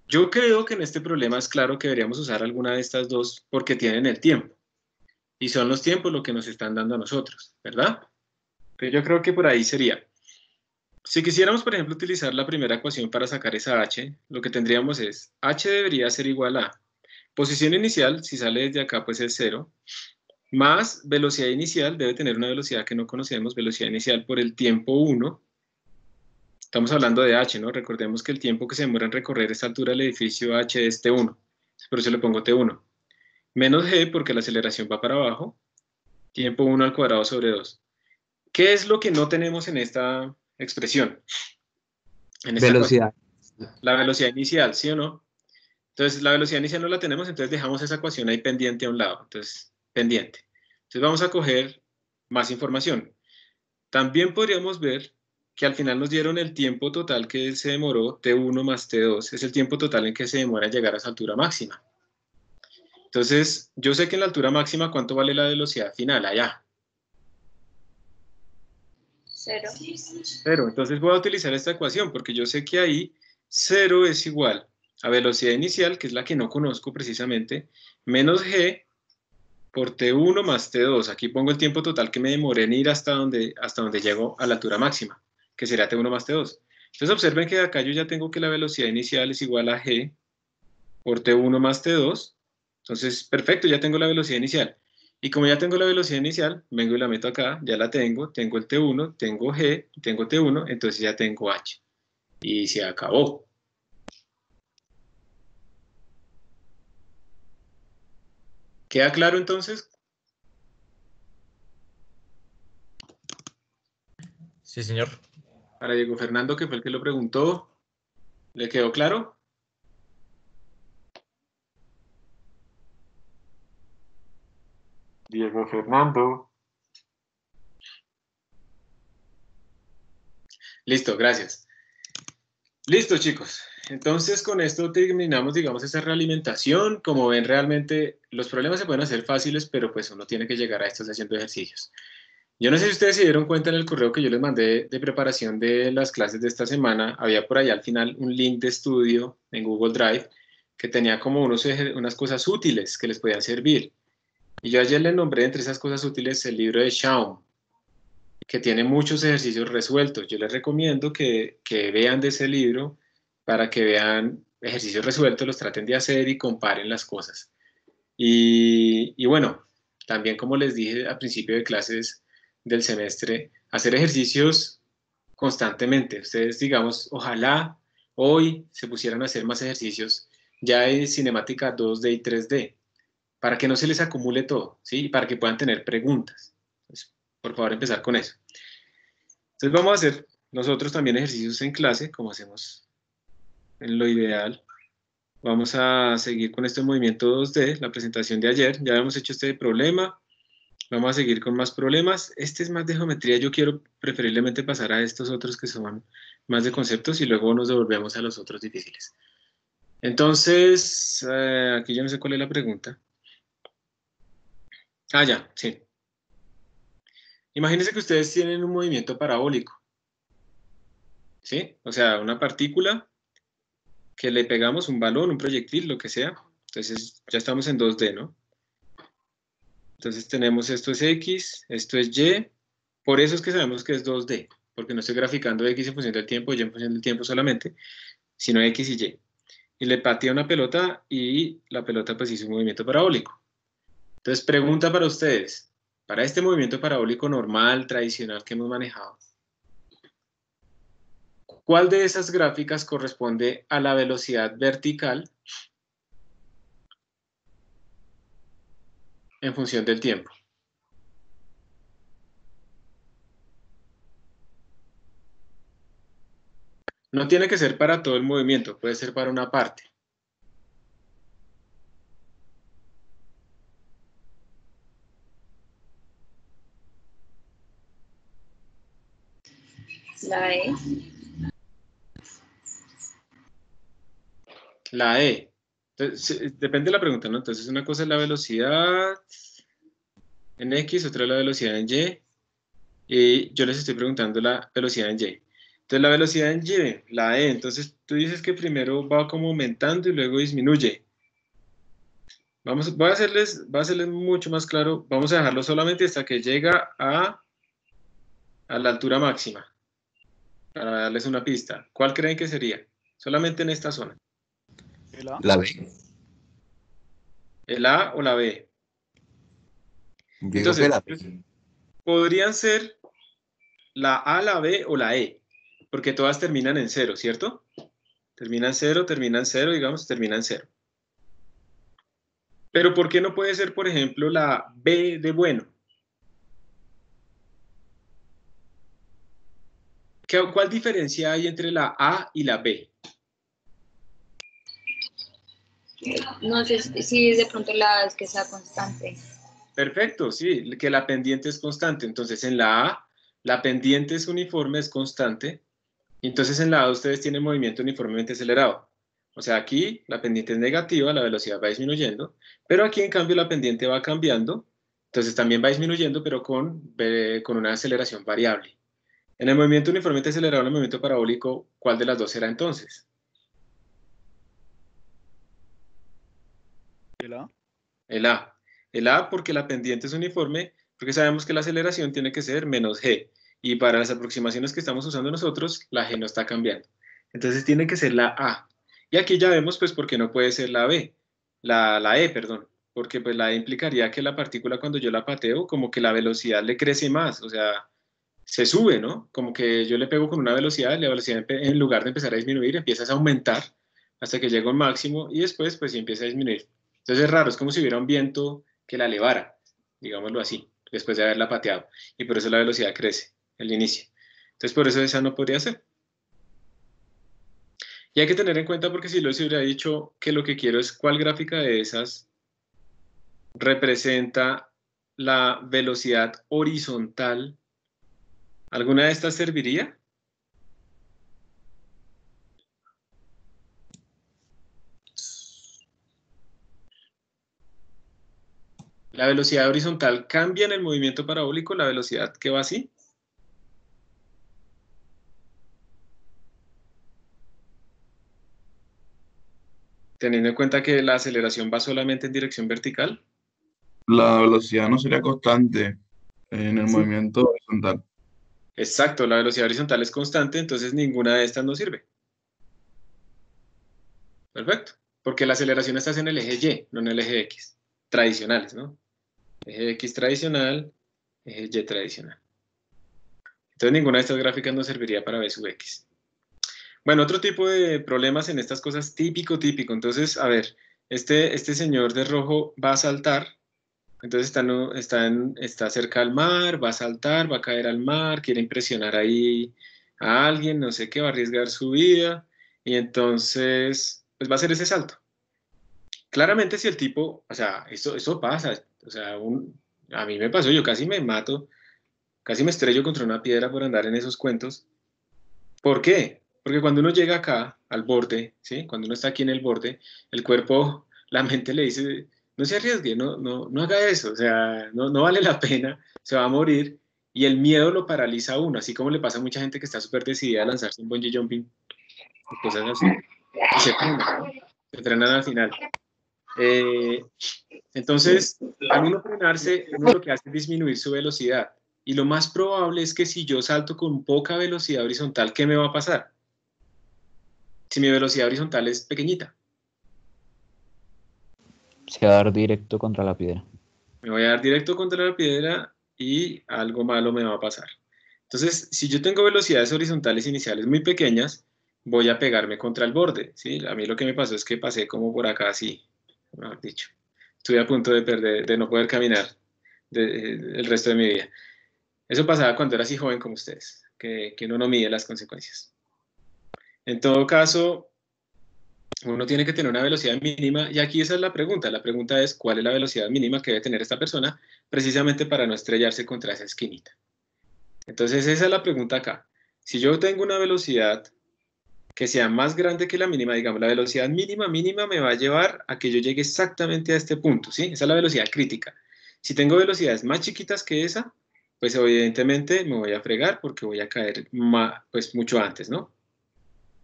yo creo que en este problema es claro que deberíamos usar alguna de estas dos porque tienen el tiempo. Y son los tiempos lo que nos están dando a nosotros, ¿verdad? Pero yo creo que por ahí sería. Si quisiéramos, por ejemplo, utilizar la primera ecuación para sacar esa h, lo que tendríamos es, h debería ser igual a posición inicial, si sale desde acá, pues es 0, más velocidad inicial, debe tener una velocidad que no conocemos, velocidad inicial por el tiempo 1. Estamos hablando de h, ¿no? Recordemos que el tiempo que se demora en recorrer esta altura del edificio h es t1, por eso le pongo t1. Menos g, porque la aceleración va para abajo, tiempo 1 al cuadrado sobre 2. ¿Qué es lo que no tenemos en esta expresión? En esta Velocidad. ecuación. La velocidad inicial, ¿sí o no? Entonces, la velocidad inicial no la tenemos, entonces dejamos esa ecuación ahí pendiente a un lado. Entonces, pendiente. Entonces, vamos a coger más información. También podríamos ver que al final nos dieron el tiempo total que se demoró, T1 más T2, es el tiempo total en que se demora en llegar a esa altura máxima. Entonces, yo sé que en la altura máxima, ¿cuánto vale la velocidad final? Allá. 0. 0. Entonces voy a utilizar esta ecuación porque yo sé que ahí 0 es igual a velocidad inicial, que es la que no conozco precisamente, menos g por t1 más t2. Aquí pongo el tiempo total que me demoré en ir hasta donde llego a la altura máxima, que sería t1 más t2. Entonces observen que acá yo ya tengo que la velocidad inicial es igual a g por t1 más t2. Entonces, perfecto, ya tengo la velocidad inicial. Y como ya tengo la velocidad inicial, vengo y la meto acá, ya la tengo el T1, tengo G, tengo T1, entonces ya tengo H. Y se acabó. ¿Queda claro entonces? Sí, señor. Para Diego Fernando, que fue el que lo preguntó, ¿le quedó claro? Diego Fernando. Listo, gracias. Listo, chicos. Entonces, con esto terminamos, digamos, esa realimentación. Como ven, realmente los problemas se pueden hacer fáciles, pero pues uno tiene que llegar a estos haciendo ejercicios. Yo no sé si ustedes se dieron cuenta en el correo que yo les mandé de preparación de las clases de esta semana, había por allá al final un link de estudio en Google Drive que tenía como unas cosas útiles que les podían servir. Y yo ayer les nombré entre esas cosas útiles el libro de Shawn, que tiene muchos ejercicios resueltos. Yo les recomiendo que vean de ese libro para que vean ejercicios resueltos, los traten de hacer y comparen las cosas. Y bueno, también como les dije al principio de clases del semestre, hacer ejercicios constantemente. Ustedes, digamos, ojalá hoy se pusieran a hacer más ejercicios ya en cinemática 2D y 3D, para que no se les acumule todo, ¿sí? Y para que puedan tener preguntas. Entonces, por favor, empezar con eso. Entonces vamos a hacer nosotros también ejercicios en clase, como hacemos en lo ideal. Vamos a seguir con este movimiento 2D, la presentación de ayer. Ya hemos hecho este problema. Vamos a seguir con más problemas. Este es más de geometría. Yo quiero preferiblemente pasar a estos otros que son más de conceptos y luego nos devolvemos a los otros difíciles. Entonces, aquí yo no sé cuál es la pregunta. Ah, ya, sí. Imagínense que ustedes tienen un movimiento parabólico. ¿Sí? O sea, una partícula que le pegamos un balón, un proyectil, lo que sea. Entonces ya estamos en 2D, ¿no? Entonces tenemos esto es X, esto es Y. Por eso es que sabemos que es 2D, porque no estoy graficando X en función del tiempo, Y en función del tiempo solamente, sino X y Y. Y le pateé una pelota y la pelota pues hizo un movimiento parabólico. Entonces pregunta para ustedes, para este movimiento parabólico normal, tradicional que hemos manejado, ¿cuál de esas gráficas corresponde a la velocidad vertical en función del tiempo? No tiene que ser para todo el movimiento, puede ser para una parte. La E. La E. Entonces, depende de la pregunta, ¿no? Entonces, una cosa es la velocidad en X, otra es la velocidad en Y. Y yo les estoy preguntando la velocidad en Y. Entonces, la velocidad en Y, la E. Entonces, tú dices que primero va como aumentando y luego disminuye. Voy a hacerles mucho más claro. Vamos a dejarlo solamente hasta que llega a la altura máxima. Para darles una pista. ¿Cuál creen que sería? Solamente en esta zona. La B. ¿El A o la B? Yo digo que Entonces, la B. podrían ser la A, la B o la E, porque todas terminan en cero, ¿cierto? Terminan cero, digamos, terminan cero. Pero ¿por qué no puede ser, por ejemplo, la B de bueno? ¿Cuál diferencia hay entre la A y la B? No sé si de pronto la A es que sea constante. Perfecto, sí, que la pendiente es constante. Entonces, en la A, la pendiente es uniforme, es constante. Entonces, en la A ustedes tienen movimiento uniformemente acelerado. O sea, aquí la pendiente es negativa, la velocidad va disminuyendo, pero aquí en cambio la pendiente va cambiando, entonces también va disminuyendo, pero con una aceleración variable. En el movimiento uniformemente acelerado, en el movimiento parabólico, ¿cuál de las dos será entonces? ¿El A? El A. El A porque la pendiente es uniforme, porque sabemos que la aceleración tiene que ser menos g, y para las aproximaciones que estamos usando nosotros, la g no está cambiando. Entonces tiene que ser la A. Y aquí ya vemos, pues, por qué no puede ser la B, la E, perdón, porque pues la E implicaría que la partícula cuando yo la pateo, como que la velocidad le crece más, o sea, se sube, ¿no? Como que yo le pego con una velocidad, la velocidad en lugar de empezar a disminuir, empieza a aumentar hasta que llega a un máximo y después, pues, sí empieza a disminuir. Entonces es raro, es como si hubiera un viento que la elevara, digámoslo así, después de haberla pateado. Y por eso la velocidad crece, el inicio. Entonces por eso esa no podría ser. Y hay que tener en cuenta porque si lo hubiera dicho que lo que quiero es cuál gráfica de esas representa la velocidad horizontal, ¿alguna de estas serviría? La velocidad horizontal cambia en el movimiento parabólico, la velocidad que va así. Teniendo en cuenta que la aceleración va solamente en dirección vertical. La velocidad no sería constante en el Sí. movimiento horizontal. Exacto, la velocidad horizontal es constante, entonces ninguna de estas nos sirve. Perfecto, porque la aceleración está en el eje Y, no en el eje X. Tradicionales, ¿no? Eje X tradicional, eje Y tradicional. Entonces ninguna de estas gráficas nos serviría para V sub X. Bueno, otro tipo de problemas en estas cosas típico. Entonces, a ver, este señor de rojo va a saltar. Entonces está cerca al mar, va a saltar, va a caer al mar, quiere impresionar ahí a alguien, no sé qué, va a arriesgar su vida. Y entonces, pues va a hacer ese salto. Claramente si el tipo, o sea, eso pasa. O sea, a mí me pasó, yo casi me mato, casi me estrello contra una piedra por andar en esos cuentos. ¿Por qué? Porque cuando uno llega acá, al borde, ¿sí? Cuando uno está aquí en el borde, el cuerpo, la mente le dice, no se arriesgue, no haga eso, o sea, no vale la pena, se va a morir, y el miedo lo paraliza a uno, así como le pasa a mucha gente que está súper decidida a lanzarse un bungee jumping, y cosas así, y se frenan al final. Entonces, al uno frenarse, uno lo que hace es disminuir su velocidad, y lo más probable es que si yo salto con poca velocidad horizontal, ¿qué me va a pasar? Si mi velocidad horizontal es pequeñita, Se va a dar directo contra la piedra. me voy a dar directo contra la piedra y algo malo me va a pasar. Entonces, si yo tengo velocidades horizontales iniciales muy pequeñas, voy a pegarme contra el borde, ¿sí? A mí lo que me pasó es que pasé como por acá así, mejor dicho. Estuve a punto de no poder caminar el resto de mi vida. Eso pasaba cuando era así joven como ustedes, que uno no mide las consecuencias. En todo caso, uno tiene que tener una velocidad mínima, y aquí esa es la pregunta. La pregunta es, ¿cuál es la velocidad mínima que debe tener esta persona precisamente para no estrellarse contra esa esquinita? Entonces, esa es la pregunta acá. Si yo tengo una velocidad que sea más grande que la mínima, digamos, la velocidad mínima me va a llevar a que yo llegue exactamente a este punto, ¿sí? Esa es la velocidad crítica. Si tengo velocidades más chiquitas que esa, pues evidentemente me voy a fregar porque voy a caer pues mucho antes, ¿no?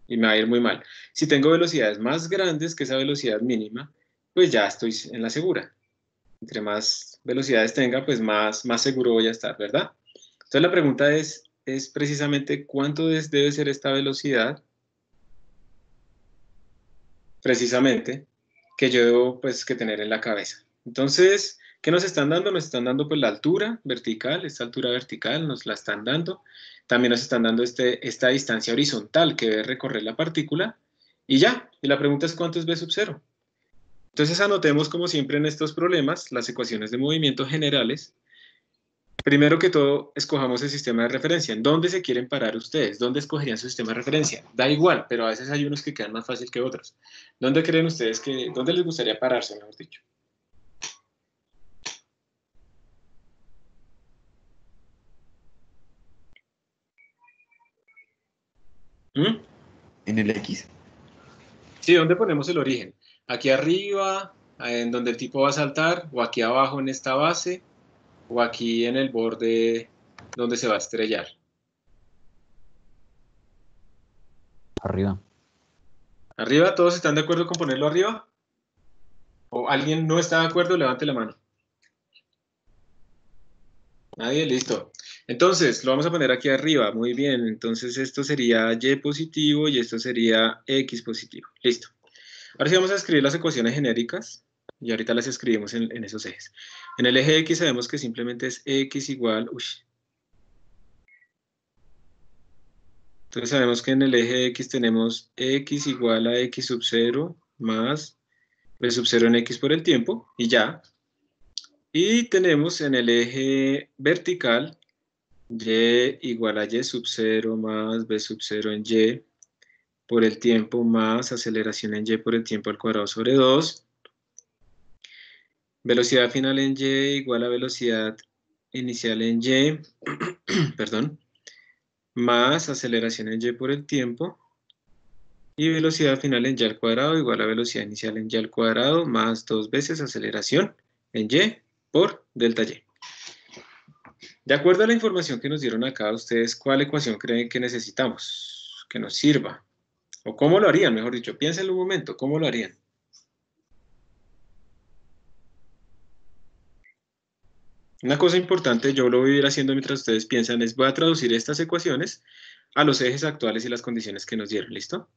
Y me va a ir muy mal. Si tengo velocidades más grandes que esa velocidad mínima, pues ya estoy en la segura. Entre más velocidades tenga, pues más seguro voy a estar, ¿verdad? Entonces la pregunta es precisamente cuánto debe ser esta velocidad, precisamente, que yo debo pues que tener en la cabeza. Entonces, ¿qué nos están dando? Nos están dando pues la altura vertical, esta altura vertical nos la están dando. También nos están dando esta distancia horizontal que debe recorrer la partícula. Y ya, y la pregunta es ¿cuánto es v sub 0? Entonces anotemos como siempre en estos problemas las ecuaciones de movimiento generales. Primero que todo, escojamos el sistema de referencia. ¿En dónde se quieren parar ustedes? ¿Dónde escogerían su sistema de referencia? Da igual, pero a veces hay unos que quedan más fácil que otros. ¿Dónde creen ustedes dónde les gustaría pararse, mejor dicho? ¿Mm? En el X. Sí, ¿dónde ponemos el origen? ¿Aquí arriba, en donde el tipo va a saltar? ¿O aquí abajo en esta base? ¿O aquí en el borde donde se va a estrellar? Arriba. ¿Arriba? ¿Todos están de acuerdo con ponerlo arriba? ¿O alguien no está de acuerdo? Levante la mano. Nadie, listo. Entonces, lo vamos a poner aquí arriba. Muy bien. Entonces, esto sería Y positivo y esto sería X positivo. Listo. Ahora sí vamos a escribir las ecuaciones genéricas y ahorita las escribimos en esos ejes. En el eje X sabemos que simplemente es X igual... Entonces sabemos que en el eje X tenemos X igual a X sub 0 más B sub 0 en X por el tiempo y ya. Y tenemos en el eje vertical Y igual a Y sub 0 más B sub 0 en Y por el tiempo más aceleración en Y por el tiempo al cuadrado sobre 2. Velocidad final en Y igual a velocidad inicial en Y, perdón, más aceleración en Y por el tiempo. Y velocidad final en Y al cuadrado igual a velocidad inicial en Y al cuadrado más 2 veces aceleración en Y por delta Y. De acuerdo a la información que nos dieron acá, ustedes, ¿cuál ecuación creen que necesitamos? Que nos sirva. ¿O cómo lo harían, mejor dicho? Piénsenlo un momento, ¿cómo lo harían? Una cosa importante, yo lo voy a ir haciendo mientras ustedes piensan, es voy a traducir estas ecuaciones a los ejes actuales y las condiciones que nos dieron, ¿listo?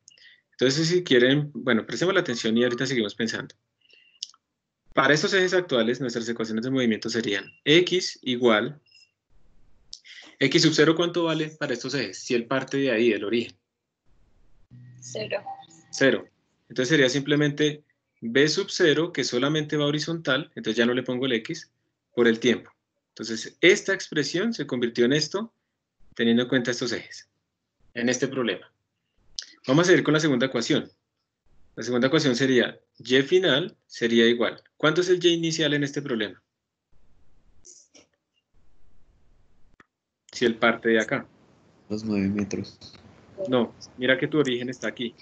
Entonces, si quieren, bueno, prestemos la atención y ahorita seguimos pensando. Para estos ejes actuales, nuestras ecuaciones de movimiento serían x igual, x sub 0, ¿cuánto vale para estos ejes? Si él parte de ahí, del origen. 0. 0. Entonces sería simplemente b sub 0, que solamente va horizontal, entonces ya no le pongo el x, por el tiempo. Entonces, esta expresión se convirtió en esto, teniendo en cuenta estos ejes, en este problema. Vamos a seguir con la segunda ecuación. La segunda ecuación sería, y final sería igual. ¿Cuánto es el y inicial en este problema? Si él parte de acá. Los 9 metros. No, mira que tu origen está aquí.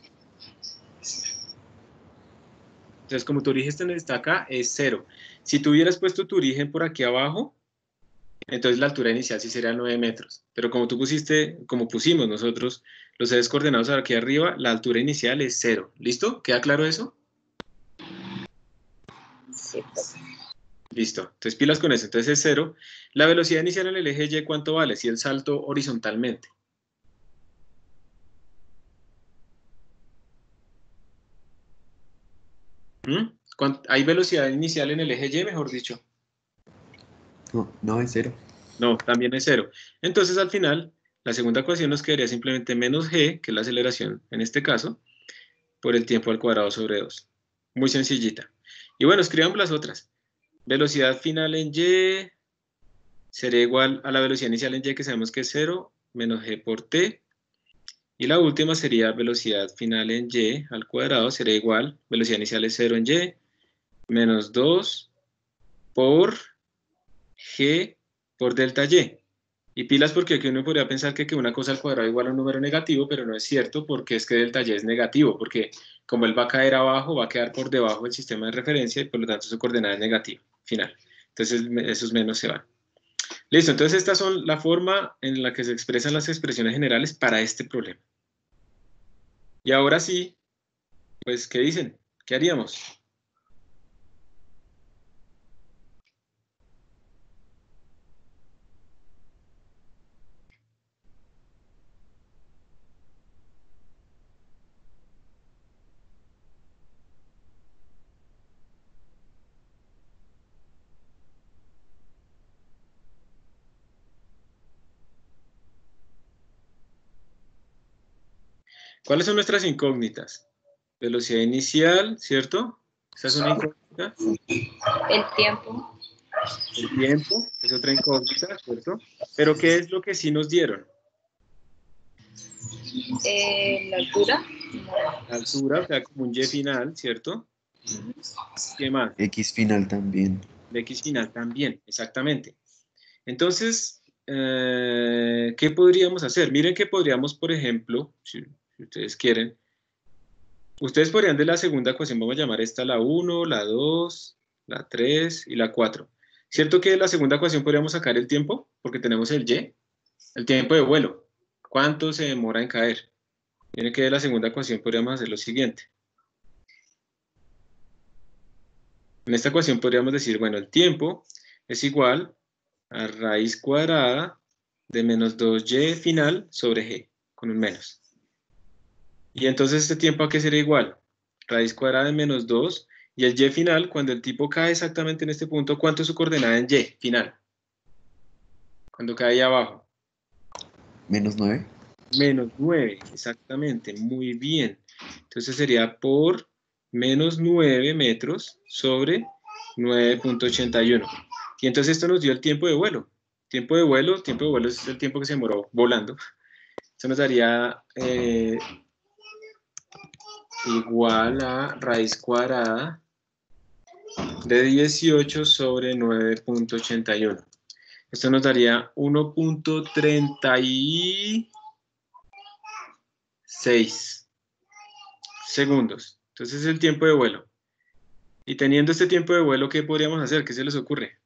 Entonces, como tu origen está acá, es 0. Si tú hubieras puesto tu origen por aquí abajo, entonces la altura inicial sí sería 9 metros. Pero como tú pusiste, como pusimos nosotros los ejes coordenados aquí arriba, la altura inicial es 0. ¿Listo? ¿Queda claro eso? Sí, profe. Listo. Entonces pilas con eso. Entonces es 0. La velocidad inicial en el eje Y, ¿cuánto vale? Si el salto horizontalmente. ¿Hay velocidad inicial en el eje Y, mejor dicho? No, es 0. No, también es 0. Entonces, al final, la segunda ecuación nos quedaría simplemente menos g, que es la aceleración en este caso, por el tiempo al cuadrado sobre 2. Muy sencillita. Y bueno, escribamos las otras. Velocidad final en y sería igual a la velocidad inicial en y, que sabemos que es 0, menos g por t. Y la última sería velocidad final en y al cuadrado, sería igual, velocidad inicial es 0 en y, menos 2 por g por delta y. Y pilas, porque aquí uno podría pensar que una cosa al cuadrado igual a un número negativo, pero no es cierto, porque es que delta y es negativo, porque como él va a caer abajo, va a quedar por debajo del sistema de referencia y por lo tanto su coordenada es negativa, final. Entonces esos menos se van. Listo, entonces estas son la forma en la que se expresan las expresiones generales para este problema. Y ahora sí, pues, ¿qué dicen? ¿Qué haríamos? ¿Cuáles son nuestras incógnitas? Velocidad inicial, ¿cierto? Esa es una incógnita. El tiempo. El tiempo es otra incógnita, ¿cierto? Pero ¿qué es lo que sí nos dieron? La altura. La altura, o sea, como un y final, ¿cierto? ¿Qué más? X final también. El x final también, exactamente. Entonces, ¿qué podríamos hacer? Miren que podríamos, por ejemplo, si ustedes quieren, ustedes podrían de la segunda ecuación, vamos a llamar esta la 1, la 2, la 3 y la 4. ¿Cierto que de la segunda ecuación podríamos sacar el tiempo? Porque tenemos el y, el tiempo de vuelo. ¿Cuánto se demora en caer? Miren que de la segunda ecuación podríamos hacer lo siguiente. En esta ecuación podríamos decir, bueno, el tiempo es igual a raíz cuadrada de menos 2y final sobre g, con un menos. Y entonces este tiempo, ¿a qué sería igual? Raíz cuadrada de menos 2, y el y final, cuando el tipo cae exactamente en este punto, ¿cuánto es su coordenada en y final? Cuando cae ahí abajo. Menos 9. Menos 9, exactamente, muy bien. Entonces sería por menos 9 metros sobre 9.81. Y entonces esto nos dio el tiempo de vuelo. Tiempo de vuelo es el tiempo que se demoró volando. Eso nos daría igual a raíz cuadrada de 18 sobre 9.81. Esto nos daría 1.36 segundos. Entonces es el tiempo de vuelo. Y teniendo este tiempo de vuelo, ¿qué podríamos hacer? ¿Qué se les ocurre?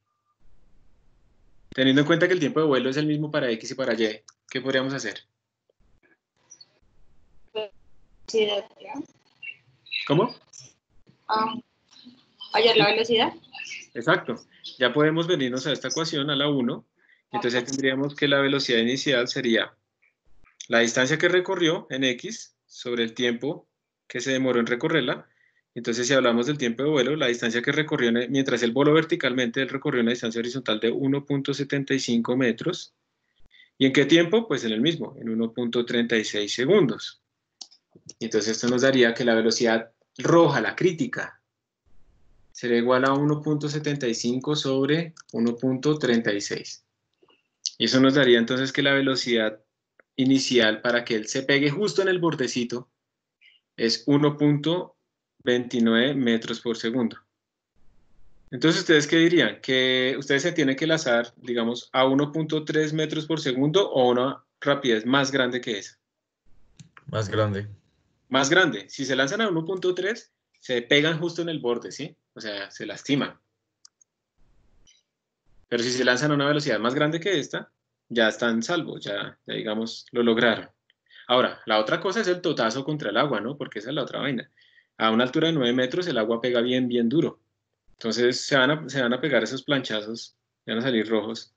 Teniendo en cuenta que el tiempo de vuelo es el mismo para X y para Y, ¿qué podríamos hacer? Velocidad, ¿ya? ¿Cómo? Hallar la velocidad. Exacto. Ya podemos venirnos a esta ecuación, a la 1. Entonces ahí tendríamos que la velocidad inicial sería la distancia que recorrió en X sobre el tiempo que se demoró en recorrerla. Entonces si hablamos del tiempo de vuelo, la distancia que recorrió, mientras él voló verticalmente, él recorrió una distancia horizontal de 1.75 metros. ¿Y en qué tiempo? Pues en el mismo, en 1.36 segundos. Y entonces esto nos daría que la velocidad roja, la crítica, será igual a 1.75 sobre 1.36. Y eso nos daría entonces que la velocidad inicial para que él se pegue justo en el bordecito es 1.29 metros por segundo. Entonces, ¿ustedes qué dirían? ¿Que ustedes se tienen que lanzar, digamos, a 1.3 metros por segundo o una rapidez más grande que esa? Más grande. Más grande. Si se lanzan a 1.3, se pegan justo en el borde, ¿sí? O sea, se lastiman. Pero si se lanzan a una velocidad más grande que esta, ya están salvos, ya digamos, lo lograron. Ahora, la otra cosa es el totazo contra el agua, ¿no? Porque esa es la otra vaina. A una altura de 9 metros el agua pega bien, bien duro. Entonces se van a pegar esos planchazos, van a salir rojos.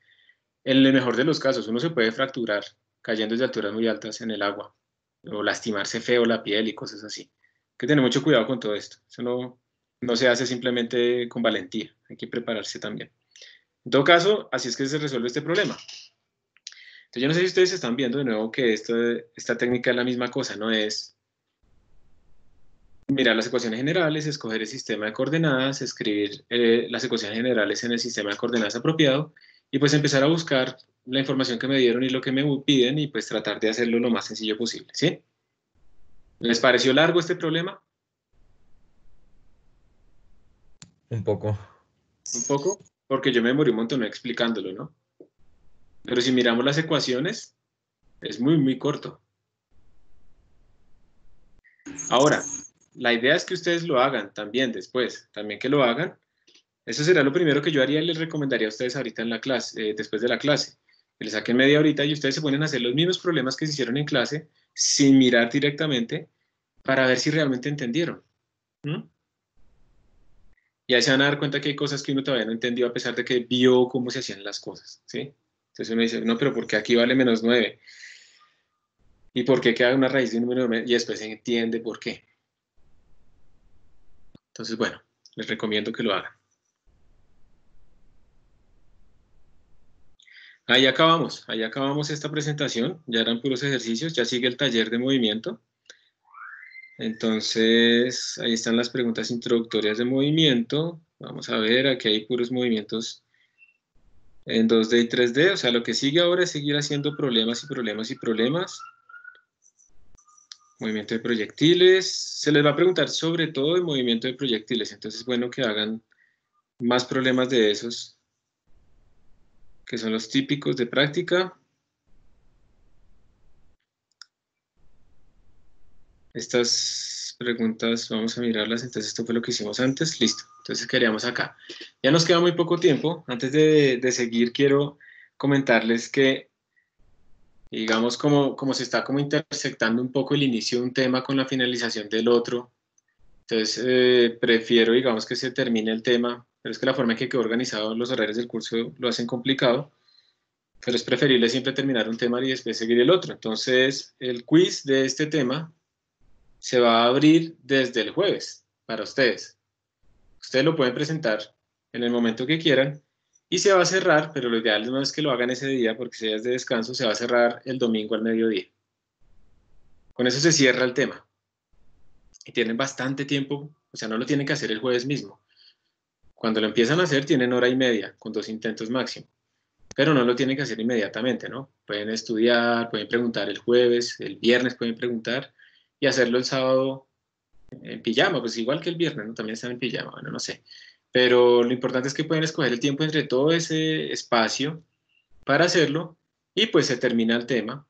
En el mejor de los casos, uno se puede fracturar cayendo desde alturas muy altas en el agua, o lastimarse feo la piel y cosas así. Hay que tener mucho cuidado con todo esto. Eso no se hace simplemente con valentía, hay que prepararse también. En todo caso, así es que se resuelve este problema. Entonces, yo no sé si ustedes están viendo de nuevo que esta técnica es la misma cosa, ¿no? Es mirar las ecuaciones generales, escoger el sistema de coordenadas, escribir las ecuaciones generales en el sistema de coordenadas apropiado y pues empezar a buscar la información que me dieron y lo que me piden y pues tratar de hacerlo lo más sencillo posible, ¿sí? ¿Les pareció largo este problema? Un poco. Un poco, porque yo me demoré un montón explicándolo, ¿no? Pero si miramos las ecuaciones, es muy, muy corto. Ahora, la idea es que ustedes lo hagan también después, también que lo hagan. Eso será lo primero que yo haría y les recomendaría a ustedes ahorita en la clase, después de la clase. Que les saquen media horita y ustedes se ponen a hacer los mismos problemas que se hicieron en clase, sin mirar directamente, para ver si realmente entendieron. ¿Mm? Y ahí se van a dar cuenta que hay cosas que uno todavía no entendió a pesar de que vio cómo se hacían las cosas, ¿sí? Entonces uno dice, no, pero ¿por qué aquí vale menos 9? ¿Y por qué queda una raíz de un número menos? Y después se entiende por qué. Entonces, bueno, les recomiendo que lo hagan. Ahí acabamos esta presentación, ya eran puros ejercicios, ya sigue el taller de movimiento. Entonces, ahí están las preguntas introductorias de movimiento. Vamos a ver, aquí hay puros movimientos en 2D y 3D, o sea, lo que sigue ahora es seguir haciendo problemas y problemas y problemas. Movimiento de proyectiles, se les va a preguntar sobre todo el movimiento de proyectiles, entonces es bueno que hagan más problemas de esos, que son los típicos de práctica. Estas preguntas vamos a mirarlas, entonces esto fue lo que hicimos antes, listo, entonces quedaríamos acá. Ya nos queda muy poco tiempo, antes de seguir quiero comentarles que, digamos, como se está como intersectando un poco el inicio de un tema con la finalización del otro, entonces prefiero, digamos, que se termine el tema, pero es que la forma en que quedó organizado los horarios del curso lo hacen complicado, pero es preferible siempre terminar un tema y después seguir el otro. Entonces, el quiz de este tema se va a abrir desde el jueves para ustedes. Ustedes lo pueden presentar en el momento que quieran y se va a cerrar, pero lo ideal no es que lo hagan ese día porque si es de descanso, se va a cerrar el domingo al mediodía. Con eso se cierra el tema. Y tienen bastante tiempo, o sea, no lo tienen que hacer el jueves mismo. Cuando lo empiezan a hacer tienen hora y media, con 2 intentos máximo. Pero no lo tienen que hacer inmediatamente, ¿no? Pueden estudiar, pueden preguntar el jueves, el viernes pueden preguntar y hacerlo el sábado en pijama, pues igual que el viernes, ¿no? También están en pijama, bueno, no sé. Pero lo importante es que pueden escoger el tiempo entre todo ese espacio para hacerlo y pues se termina el tema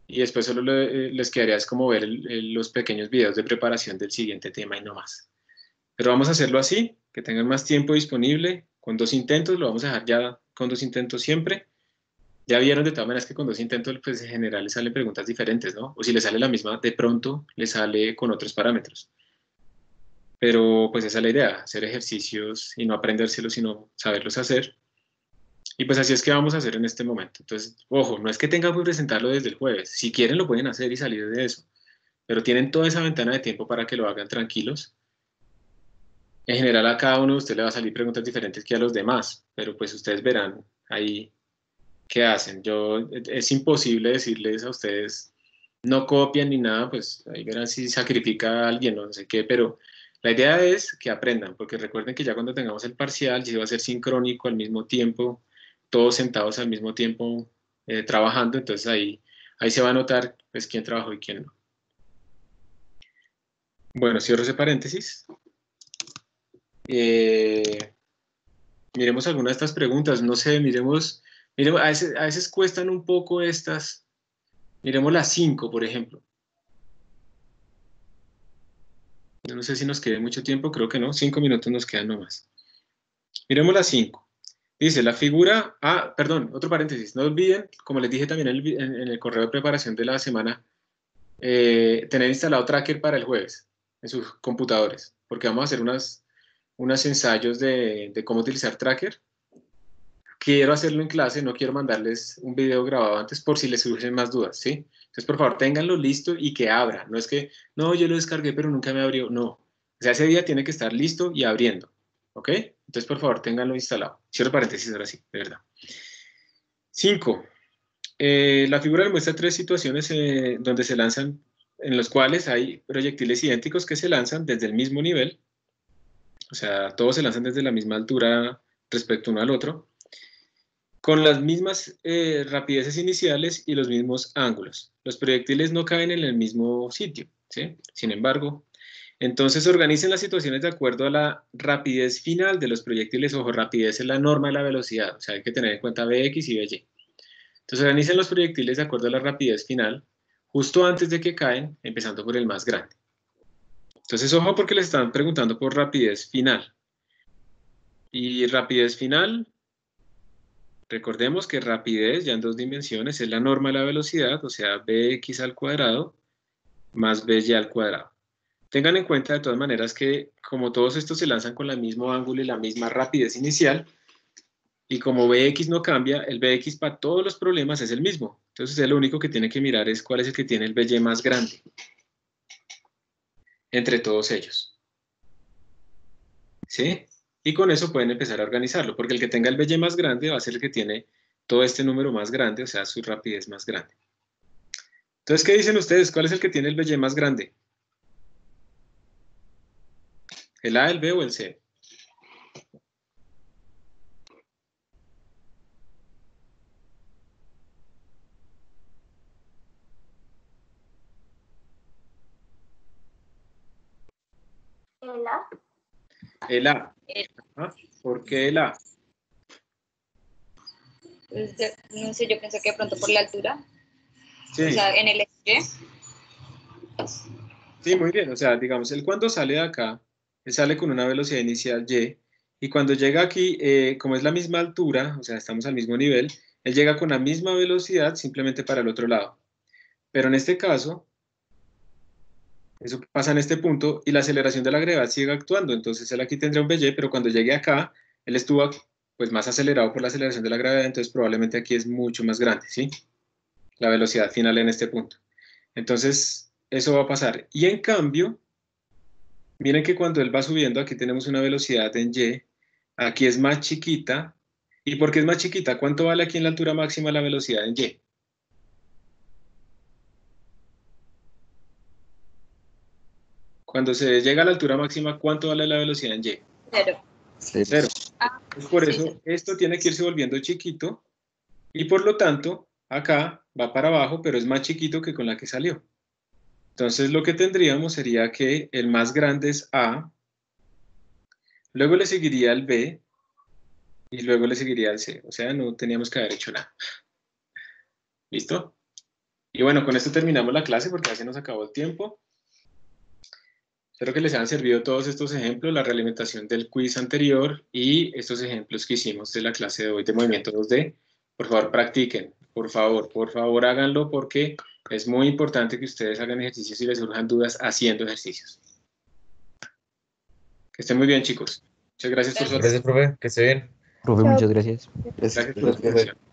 y después solo les quedaría es como ver los pequeños videos de preparación del siguiente tema y no más. Pero vamos a hacerlo así, que tengan más tiempo disponible, con 2 intentos lo vamos a dejar ya con 2 intentos siempre. Ya vieron de todas maneras que con 2 intentos, pues en general le salen preguntas diferentes, ¿no? O si le sale la misma, de pronto le sale con otros parámetros. Pero pues esa es la idea, hacer ejercicios y no aprendérselos, sino saberlos hacer. Y pues así es que vamos a hacer en este momento. Entonces, ojo, no es que tengan que presentarlo desde el jueves. Si quieren lo pueden hacer y salir de eso. Pero tienen toda esa ventana de tiempo para que lo hagan tranquilos. En general a cada uno de ustedes le va a salir preguntas diferentes que a los demás, pero pues ustedes verán ahí qué hacen. Es imposible decirles a ustedes no copian ni nada, pues ahí verán si sacrifica a alguien o no sé qué, pero la idea es que aprendan, porque recuerden que ya cuando tengamos el parcial, ya va a ser sincrónico al mismo tiempo, todos sentados al mismo tiempo trabajando, entonces ahí se va a notar pues quién trabajó y quién no. Bueno, cierro ese paréntesis. Miremos algunas de estas preguntas, no sé, miremos a veces cuestan un poco estas. Miremos las 5, por ejemplo. Yo no sé si nos quede mucho tiempo, creo que no, 5 minutos nos quedan nomás. Miremos las 5. Dice, la figura, perdón, otro paréntesis, no olviden, como les dije también en el correo de preparación de la semana, tener instalado Tracker para el jueves en sus computadores, porque vamos a hacer unos ensayos de cómo utilizar Tracker. Quiero hacerlo en clase, no quiero mandarles un video grabado antes por si les surgen más dudas, ¿sí? Entonces, por favor, ténganlo listo y que abra. No es que, no, yo lo descargué, pero nunca me abrió. No. O sea, ese día tiene que estar listo y abriendo. ¿Ok? Entonces, por favor, ténganlo instalado. Cierro paréntesis, ahora sí, de verdad. 5. La figura muestra 3 situaciones donde se lanzan, en los cuales hay proyectiles idénticos que se lanzan desde el mismo nivel. O sea, todos se lanzan desde la misma altura respecto uno al otro, con las mismas rapideces iniciales y los mismos ángulos. Los proyectiles no caen en el mismo sitio, ¿sí? Sin embargo, entonces organicen las situaciones de acuerdo a la rapidez final de los proyectiles. Ojo, rapidez es la norma de la velocidad, o sea, hay que tener en cuenta Vx y Vy. Entonces organicen los proyectiles de acuerdo a la rapidez final, justo antes de que caen, empezando por el más grande. Entonces, ojo porque les están preguntando por rapidez final. Y rapidez final, recordemos que rapidez ya en 2 dimensiones es la norma de la velocidad, o sea, Bx al cuadrado más By al cuadrado. Tengan en cuenta de todas maneras que como todos estos se lanzan con el mismo ángulo y la misma rapidez inicial, y como Bx no cambia, el Bx para todos los problemas es el mismo. Entonces usted lo único que tiene que mirar es cuál es el que tiene el By más grande entre todos ellos. ¿Sí? Y con eso pueden empezar a organizarlo, porque el que tenga el By más grande va a ser el que tiene todo este número más grande, o sea, su rapidez más grande. Entonces, ¿qué dicen ustedes? ¿Cuál es el que tiene el By más grande? ¿El A, el B o el C? El A. El A. ¿Ah? ¿Por qué el A? No sé, yo pensé que de pronto por la altura. Sí. O sea, en el eje. Sí, muy bien. O sea, digamos, él cuando sale de acá, él sale con una velocidad inicial y cuando llega aquí, como es la misma altura, o sea, estamos al mismo nivel, él llega con la misma velocidad simplemente para el otro lado. Pero en este caso, eso pasa en este punto y la aceleración de la gravedad sigue actuando. Entonces él aquí tendría un By, pero cuando llegue acá, él estuvo pues más acelerado por la aceleración de la gravedad, entonces probablemente aquí es mucho más grande, ¿sí? La velocidad final en este punto. Entonces, eso va a pasar. Y en cambio, miren que cuando él va subiendo, aquí tenemos una velocidad en Y, aquí es más chiquita. ¿Y por qué es más chiquita? ¿Cuánto vale aquí en la altura máxima la velocidad en Y? Cuando se llega a la altura máxima, ¿cuánto vale la velocidad en Y? 0. 0. Pues por sí, eso, sí. esto tiene que irse volviendo chiquito, y por lo tanto, acá va para abajo, pero es más chiquito que con la que salió. Entonces, lo que tendríamos sería que el más grande es A, luego le seguiría el B, y luego le seguiría el C. O sea, no teníamos que haber hecho nada. ¿Listo? Y bueno, con esto terminamos la clase porque ya se nos acabó el tiempo. Espero que les hayan servido todos estos ejemplos, la realimentación del quiz anterior y estos ejemplos que hicimos de la clase de hoy de movimiento 2D. Por favor, practiquen. Por favor, háganlo porque es muy importante que ustedes hagan ejercicios y les surjan dudas haciendo ejercicios. Que estén muy bien, chicos. Muchas gracias por su Gracias, profe. Que esté bien. Profe, Chao. muchas gracias. Gracias, Gracias por su profe. atención.